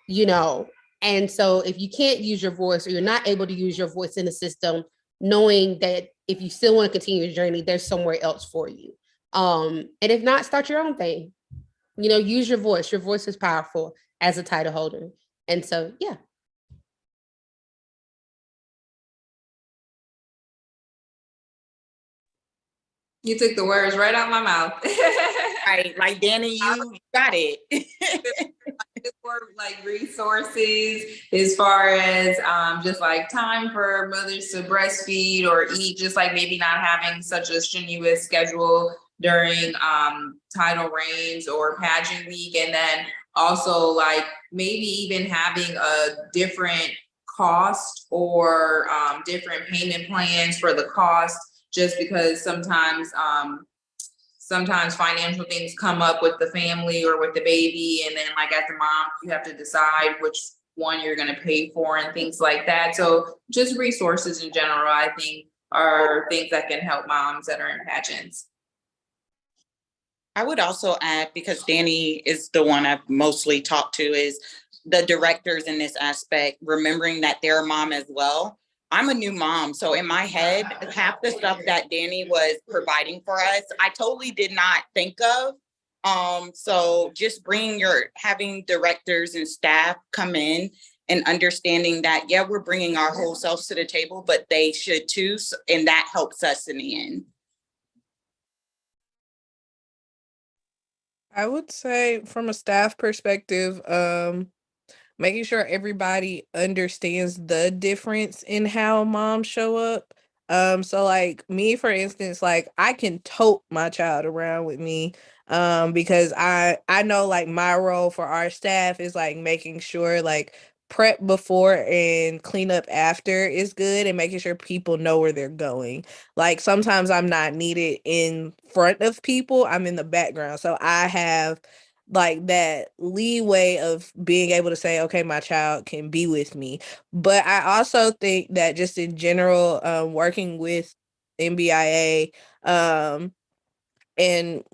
you know. And so if you can't use your voice, or you're not able to use your voice in the system, knowing that if you still want to continue your journey, there's somewhere else for you. And if not, start your own thing. You know, use your voice. Your voice is powerful as a title holder. And so, yeah. You took the words right out of my mouth. Right, like Danny, you got it. For like resources as far as just like time for mothers to breastfeed or eat, just like maybe not having such a strenuous schedule during title reigns or pageant week, and then also like maybe even having a different cost or different payment plans for the cost, just because sometimes financial things come up with the family or with the baby, and then like as a mom, you have to decide which one you're going to pay for and things like that. So just resources in general, I think, are things that can help moms that are in pageants. I would also add, because Danny is the one I've mostly talked to, is the directors in this aspect, remembering that they're a mom as well. I'm a new mom, so in my head, half the stuff that Danny was providing for us, I totally did not think of. So just having directors and staff come in and understanding that, yeah, we're bringing our whole selves to the table, but they should too, and that helps us in the end. I would say from a staff perspective, making sure everybody understands the difference in how moms show up. So like me, for instance, like I can tote my child around with me, because I know like my role for our staff is like making sure like prep before and clean up after is good, and making sure people know where they're going. Like sometimes I'm not needed in front of people, I'm in the background. So I have like that leeway of being able to say, okay, my child can be with me. But I also think that just in general, working with MBIA, and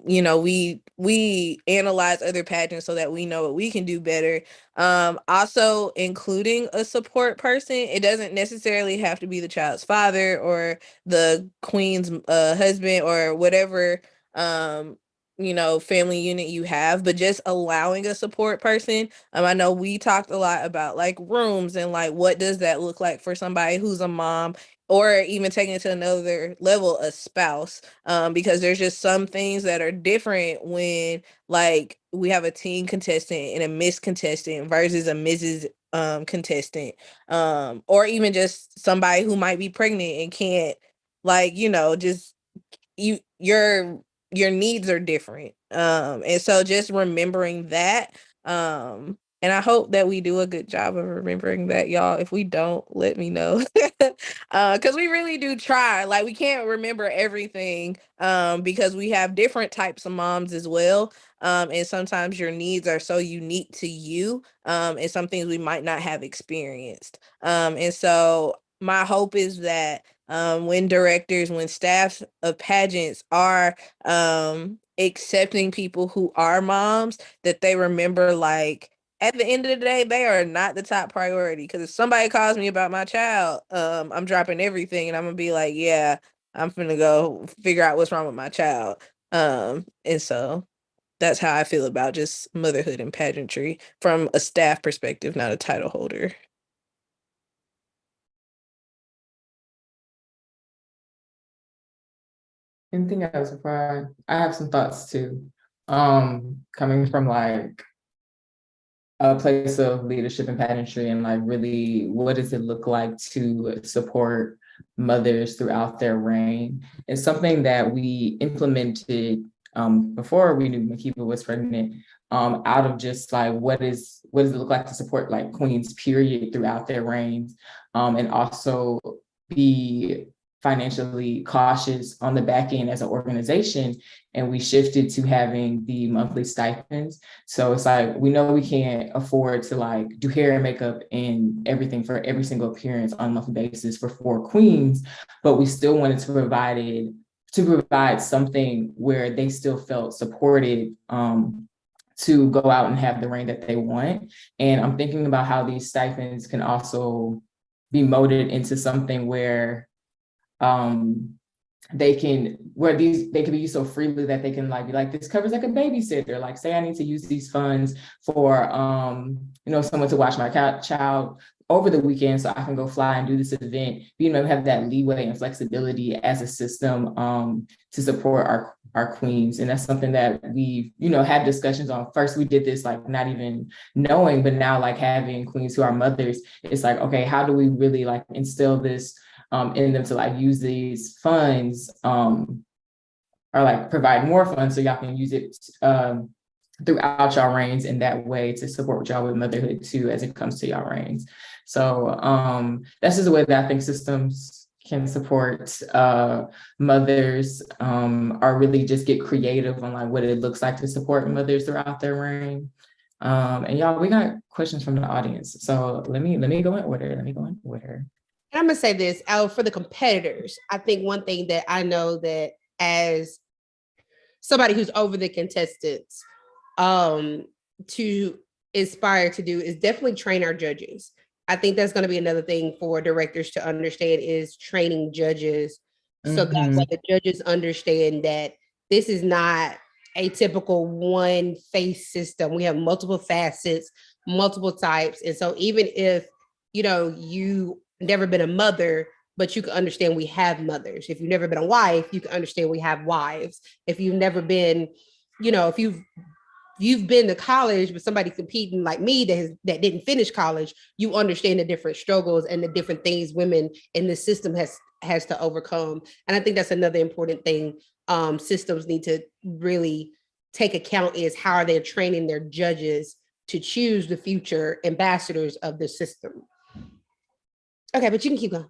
you know, we analyze other pageants so that we know what we can do better. Also including a support person. It doesn't necessarily have to be the child's father or the queen's husband or whatever you know, family unit you have, but just allowing a support person. I know we talked a lot about like rooms and like what does that look like for somebody who's a mom, or even taking it to another level, a spouse, because there's just some things that are different when like we have a teen contestant and a miss contestant versus a Mrs. Contestant, or even just somebody who might be pregnant and can't, like, you know, just your needs are different. And so just remembering that, and I hope that we do a good job of remembering that, y'all. If we don't, let me know. Because we really do try. Like we can't remember everything, because we have different types of moms as well. And sometimes your needs are so unique to you, and some things we might not have experienced. And so my hope is that when staffs of pageants are accepting people who are moms, that they remember like at the end of the day, they are not the top priority. Because if somebody calls me about my child, I'm dropping everything and I'm gonna be like, yeah, I'm finna go figure out what's wrong with my child. And so that's how I feel about just motherhood and pageantry from a staff perspective, not a title holder. Anything else before I have some thoughts too. Coming from like a place of leadership and pageantry and like really what does it look like to support mothers throughout their reign. It's something that we implemented before we knew Makiba was pregnant, out of just like what does it look like to support like queens period throughout their reigns, and also be financially cautious on the back end as an organization. And we shifted to having the monthly stipends. So it's like, we know we can't afford to like do hair and makeup and everything for every single appearance on a monthly basis for 4 queens, but we still wanted to provide something where they still felt supported, to go out and have the reign that they want. And I'm thinking about how these stipends can also be molded into something where they can be used so freely that they can like be like, this covers like a babysitter. Like, say I need to use these funds for someone to watch my child over the weekend so I can go fly and do this event. Have that leeway and flexibility as a system to support our queens. And that's something that we had discussions on. First, we did this like not even knowing, but now like having queens who are mothers, it's like, okay, how do we really like instill this in them to like use these funds, or like provide more funds so y'all can use it throughout y'all reigns in that way to support y'all with motherhood too as it comes to y'all reigns. So that's just the way that I think systems can support mothers, or really just get creative on like what it looks like to support mothers throughout their reign. And y'all, we got questions from the audience. So let me go in order. I'm going to say this out for the competitors. I think one thing that I know that as somebody who's over the contestants, to aspire to do is definitely train our judges. I think that's going to be another thing for directors to understand is training judges. So that way the judges understand that this is not a typical one face system. We have multiple facets, multiple types. And so even if, you never been a mother, but you can understand we have mothers. If you've never been a wife, you can understand we have wives. If you've never been, if you've been to college with somebody competing like me that didn't finish college, you understand the different struggles and the different things women in the system has to overcome. And I think that's another important thing systems need to really take account is how are they training their judges to choose the future ambassadors of the system. Okay, but you can keep going.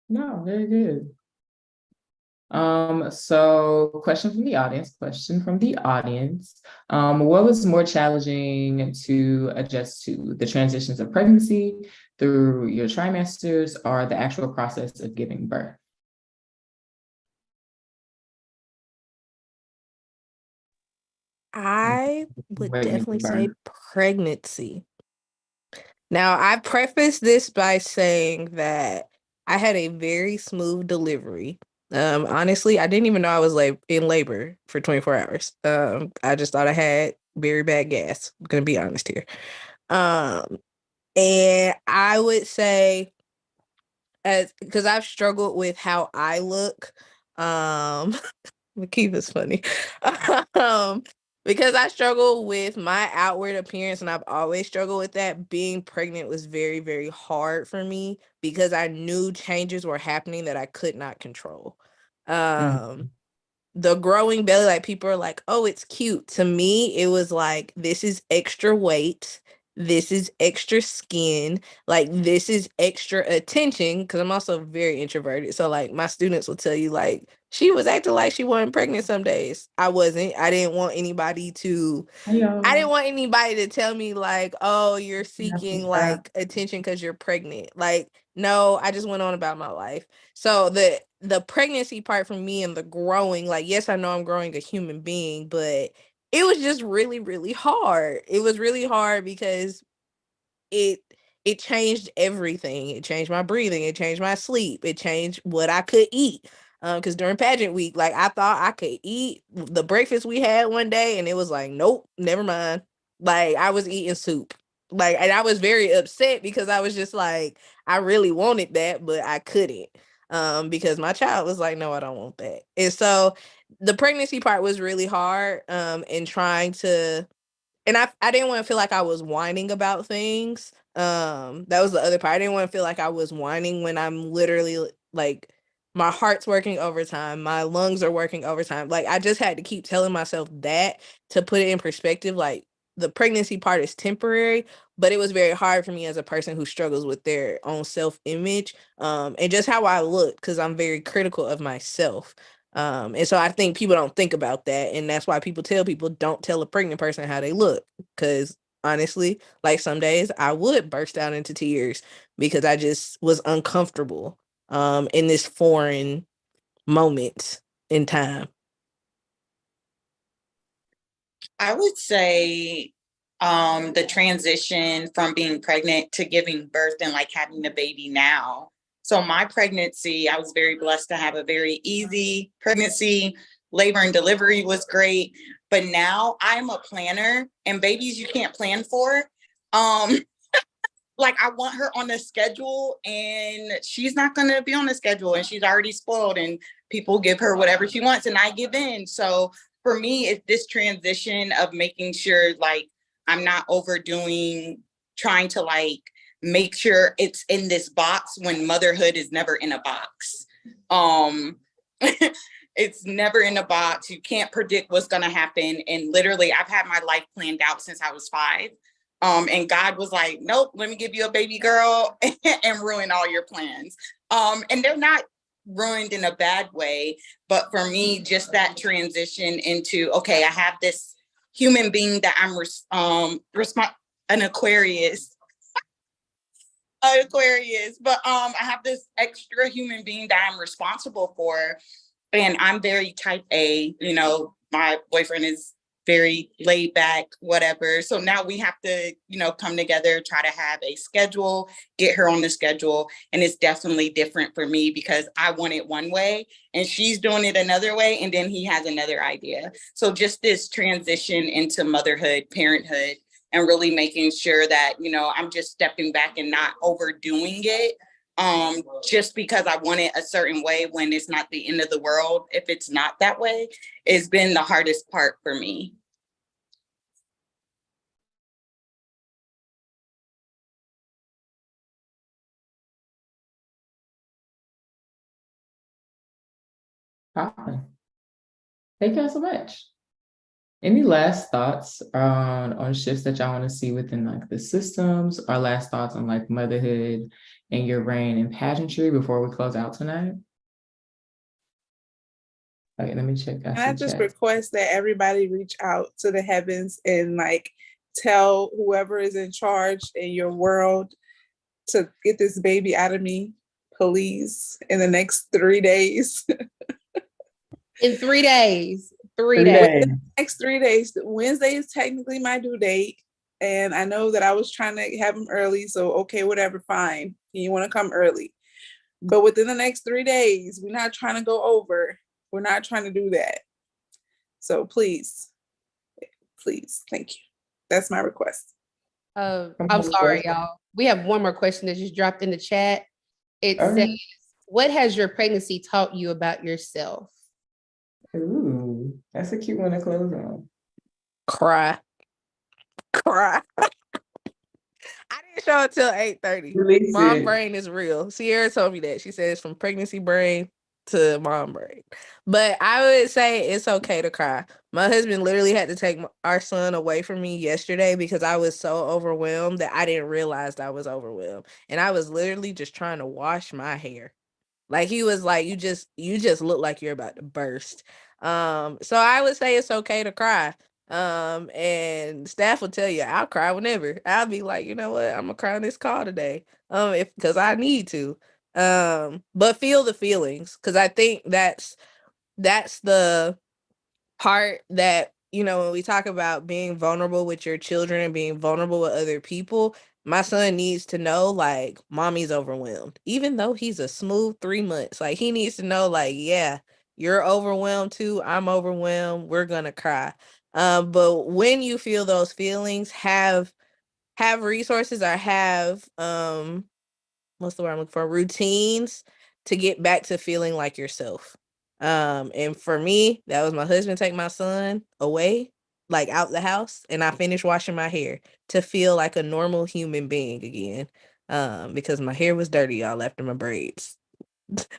No, very good. So question from the audience. What was more challenging to adjust to, the transitions of pregnancy through your trimesters or the actual process of giving birth? I would definitely say pregnancy. Now, I preface this by saying that I had a very smooth delivery. Honestly, I didn't even know I was in labor for 24 hours. I just thought I had very bad gas. I'm gonna be honest here. And I would say, because I've struggled with how I look, Makiva's funny. Because I struggle with my outward appearance and I've always struggled with that, being pregnant was very, very hard for me because I knew changes were happening that I could not control. The growing belly, like people are like, oh, it's cute. To me, it was like, this is extra weight. This is extra skin. Like, this is extra attention. Because I'm also very introverted. So, like, my students will tell you, like, she was acting like she wasn't pregnant some days. I wasn't. I didn't want anybody to tell me, like, oh, you're seeking, like, attention because you're pregnant. Like, no, I just went on about my life. So, the pregnancy part for me and the growing, like, yes, I know I'm growing a human being, but it was just really, really hard. It was really hard because it it changed everything. It changed my breathing. It changed my sleep. It changed what I could eat. Because during pageant week, like I thought I could eat the breakfast we had one day, and it was like, nope, never mind. Like I was eating soup. Like, and I was very upset because I was just like, I really wanted that, but I couldn't. Because my child was like, no, I don't want that. And so the pregnancy part was really hard. And trying to and I didn't want to feel like I was whining about things. That was the other part. I didn't want to feel like I was whining when I'm literally like my heart's working overtime, my lungs are working overtime. Like I just had to keep telling myself that to put it in perspective. Like the pregnancy part is temporary, but it was very hard for me as a person who struggles with their own self-image, and just how I look, because I'm very critical of myself. And so I think people don't think about that. And that's why people tell people don't tell a pregnant person how they look. Cause honestly, like some days I would burst out into tears because I just was uncomfortable in this foreign moment in time. I would say the transition from being pregnant to giving birth and like having a baby now. So my pregnancy, I was very blessed to have a very easy pregnancy. Labor and delivery was great. But now I'm a planner, and babies you can't plan for. Um, like I want her on a schedule, and she's not going to be on a schedule, and she's already spoiled, and people give her whatever she wants and I give in. So for me, it's this transition of making sure like I'm not overdoing, trying to like make sure it's in this box when motherhood is never in a box. Um it's never in a box. You can't predict what's going to happen. And literally I've had my life planned out since I was 5. And God was like, nope, let me give you a baby girl and ruin all your plans. And they're not ruined in a bad way. But for me, just that transition into, okay, I have this human being that I'm an Aquarius, but I have this extra human being that I'm responsible for. And I'm very type A, you know, my boyfriend is very laid back, whatever. So now we have to, you know, come together, try to have a schedule, get her on the schedule. And it's definitely different for me because I want it one way and she's doing it another way. And then he has another idea. So just this transition into motherhood, parenthood, and really making sure that, you know, I'm just stepping back and not overdoing it. Just because I want it a certain way when it's not the end of the world, if it's not that way, it's been the hardest part for me. Awesome. Thank y'all so much. Any last thoughts on shifts that y'all want to see within like the systems, or last thoughts on like motherhood and your reign and pageantry before we close out tonight? Okay, let me check. And I just request that everybody reach out to the heavens and like tell whoever is in charge in your world to get this baby out of me, please, in the next 3 days. In 3 days. 3 days. days. Next 3 days. Wednesday is technically my due date. And I know that I was trying to have him early. So, okay, whatever, fine. You want to come early. But within the next 3 days, we're not trying to go over. We're not trying to do that. So please, thank you. That's my request. I'm sorry, y'all. We have one more question that just dropped in the chat. It says, what has your pregnancy taught you about yourself? Ooh, that's a cute one to close on. Cry. I didn't show it till 8:30. Mom brain is real. Sierra told me that. She says from pregnancy brain to mom brain. But I would say it's okay to cry. My husband literally had to take our son away from me yesterday because I was so overwhelmed that I didn't realize I was overwhelmed. And I was literally just trying to wash my hair. Like he was like, you just look like you're about to burst. So I would say it's okay to cry. And staff will tell you I'll cry whenever. I'll be like, you know what, I'm gonna cry on this call today. Because I need to. But feel the feelings, because I think that's the part that you know, when we talk about being vulnerable with your children and being vulnerable with other people, my son needs to know, like, mommy's overwhelmed. Even though he's a smooth 3 months, like, he needs to know, like, yeah, you're overwhelmed too. I'm overwhelmed. We're gonna cry. But when you feel those feelings, have resources or have what's the word I'm looking for? Routines to get back to feeling like yourself. And for me, that was my husband take my son away, like out the house, and I finished washing my hair to feel like a normal human being again. Because my hair was dirty, y'all, after my braids.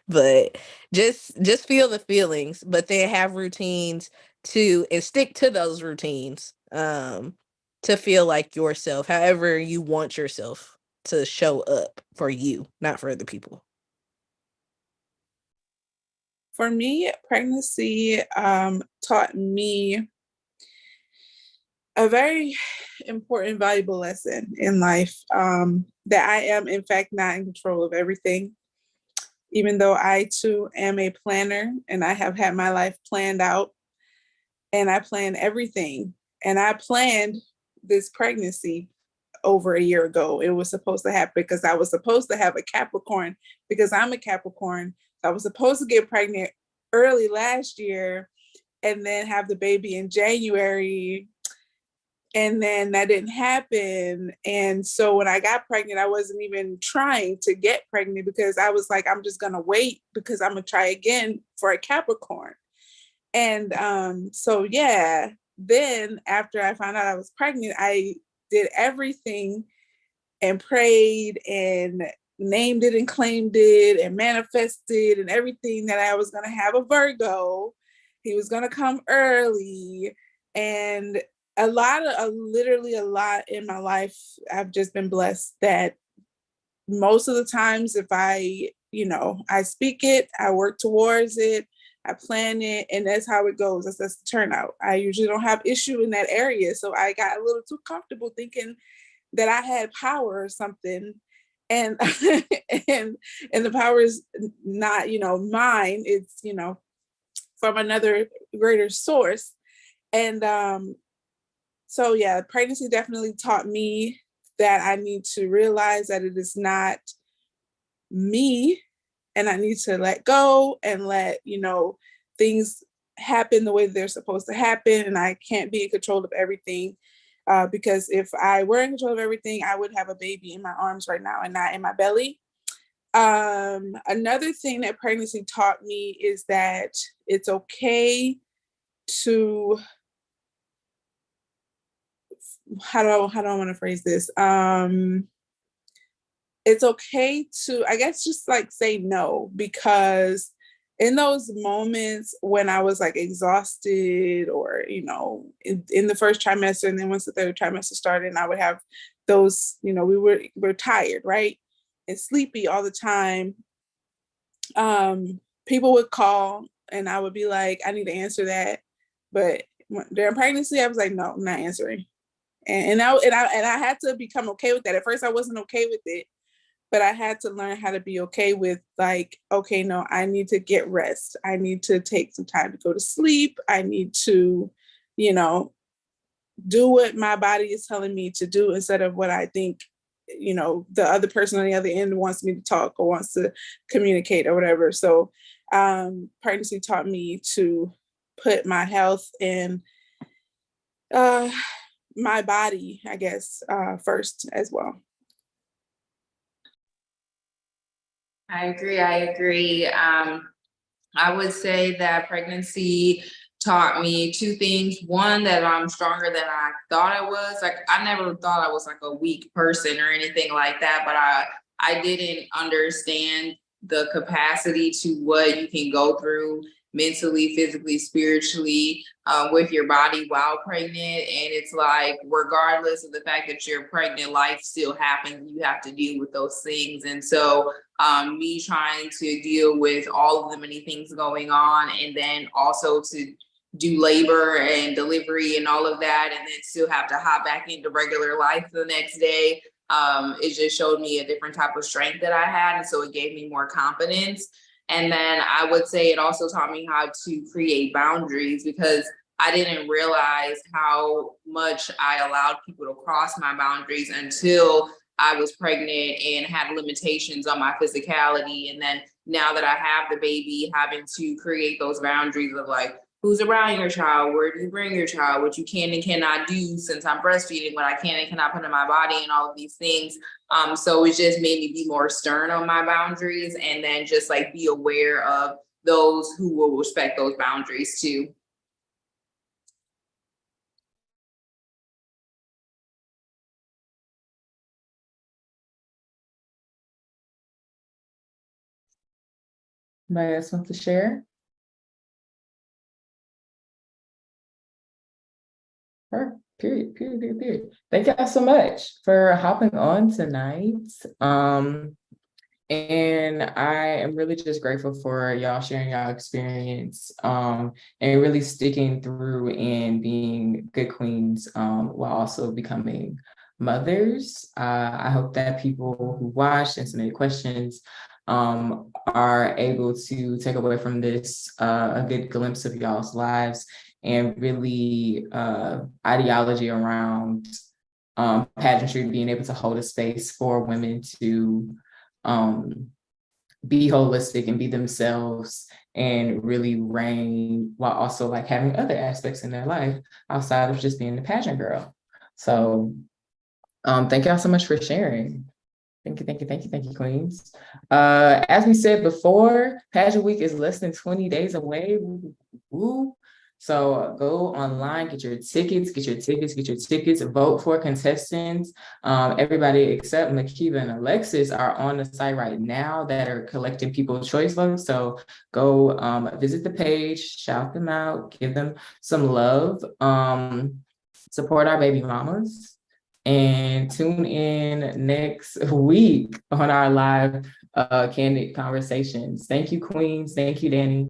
But just feel the feelings, but then have routines to and stick to those routines. To feel like yourself, however you want yourself to show up for you, not for other people. For me, pregnancy taught me a very important, valuable lesson in life, that I am, in fact, not in control of everything. Even though I too am a planner and I have had my life planned out and I plan everything. And I planned this pregnancy over a year ago. It was supposed to happen because I was supposed to have a Capricorn because I'm a Capricorn. I was supposed to get pregnant early last year and then have the baby in January. And then that didn't happen. And so when I got pregnant, I wasn't even trying to get pregnant because I was like, I'm just going to wait because I'm going to try again for a Capricorn. And so, yeah, then after I found out I was pregnant, I did everything and prayed and named it and claimed it and manifested and everything that I was going to have a Virgo. He was going to come early. And literally a lot in my life, I've just been blessed that most of the times if I speak it, I work towards it, I plan it, and that's how it goes. That's the turnout. I usually don't have issue in that area. So I got a little too comfortable thinking that I had power or something. And and the power is not, mine. It's, from another greater source. And so yeah, pregnancy definitely taught me that I need to realize that it is not me, and I need to let go and let, things happen the way they're supposed to happen. And I can't be in control of everything, because if I were in control of everything, I would have a baby in my arms right now and not in my belly. Another thing that pregnancy taught me is that it's okay to, how do I want to phrase this? It's okay to, I guess, just like say no, because in those moments when I was like exhausted or, in the first trimester, and then once the third trimester started, and I would have those, we're tired, right? And sleepy all the time. People would call and I would be like, I need to answer that. But during pregnancy, I was like, no, I'm not answering. And I had to become okay with that. At first, I wasn't okay with it, but I had to learn how to be okay with like, okay, no, I need to get rest. I need to take some time to go to sleep. I need to, do what my body is telling me to do instead of what I think, the other person on the other end wants me to talk or wants to communicate or whatever. So pregnancy taught me to put my health and my body, I guess, first as well. I agree. I would say that pregnancy taught me two things. One, that I'm stronger than I thought I was. Like, I never thought I was like a weak person or anything like that, but I didn't understand the capacity to what you can go through mentally, physically, spiritually, with your body while pregnant. And it's like, regardless of the fact that you're pregnant, life still happens. You have to deal with those things. And so me trying to deal with all of the many things going on, and then also to do labor and delivery and all of that, and then still have to hop back into regular life the next day. It just showed me a different type of strength that I had. And so it gave me more confidence. And then I would say it also taught me how to create boundaries, because I didn't realize how much I allowed people to cross my boundaries until I was pregnant and had limitations on my physicality. And then now that I have the baby, having to create those boundaries of like, who's around your child, where do you bring your child, what you can and cannot do since I'm breastfeeding, what I can and cannot put in my body, and all of these things. So it just made me be more stern on my boundaries, and then just like be aware of those who will respect those boundaries too. Anybody else want to share? Period. Thank y'all so much for hopping on tonight. And I am really just grateful for y'all sharing y'all experience, and really sticking through and being good queens, while also becoming mothers. I hope that people who watched and submitted questions are able to take away from this a good glimpse of y'all's lives, and really ideology around pageantry being able to hold a space for women to be holistic and be themselves and really reign, while also like having other aspects in their life outside of just being the pageant girl. So thank y'all so much for sharing. Thank you, queens. As we said before, Pageant Week is less than 20 days away. Woo. So go online, get your tickets, vote for contestants. Everybody except Makiva and Alexis are on the site right now that are collecting people's choice votes. So go visit the page, shout them out, give them some love, support our baby mamas, and tune in next week on our live Candid Conversations. Thank you, queens. Thank you, Danny.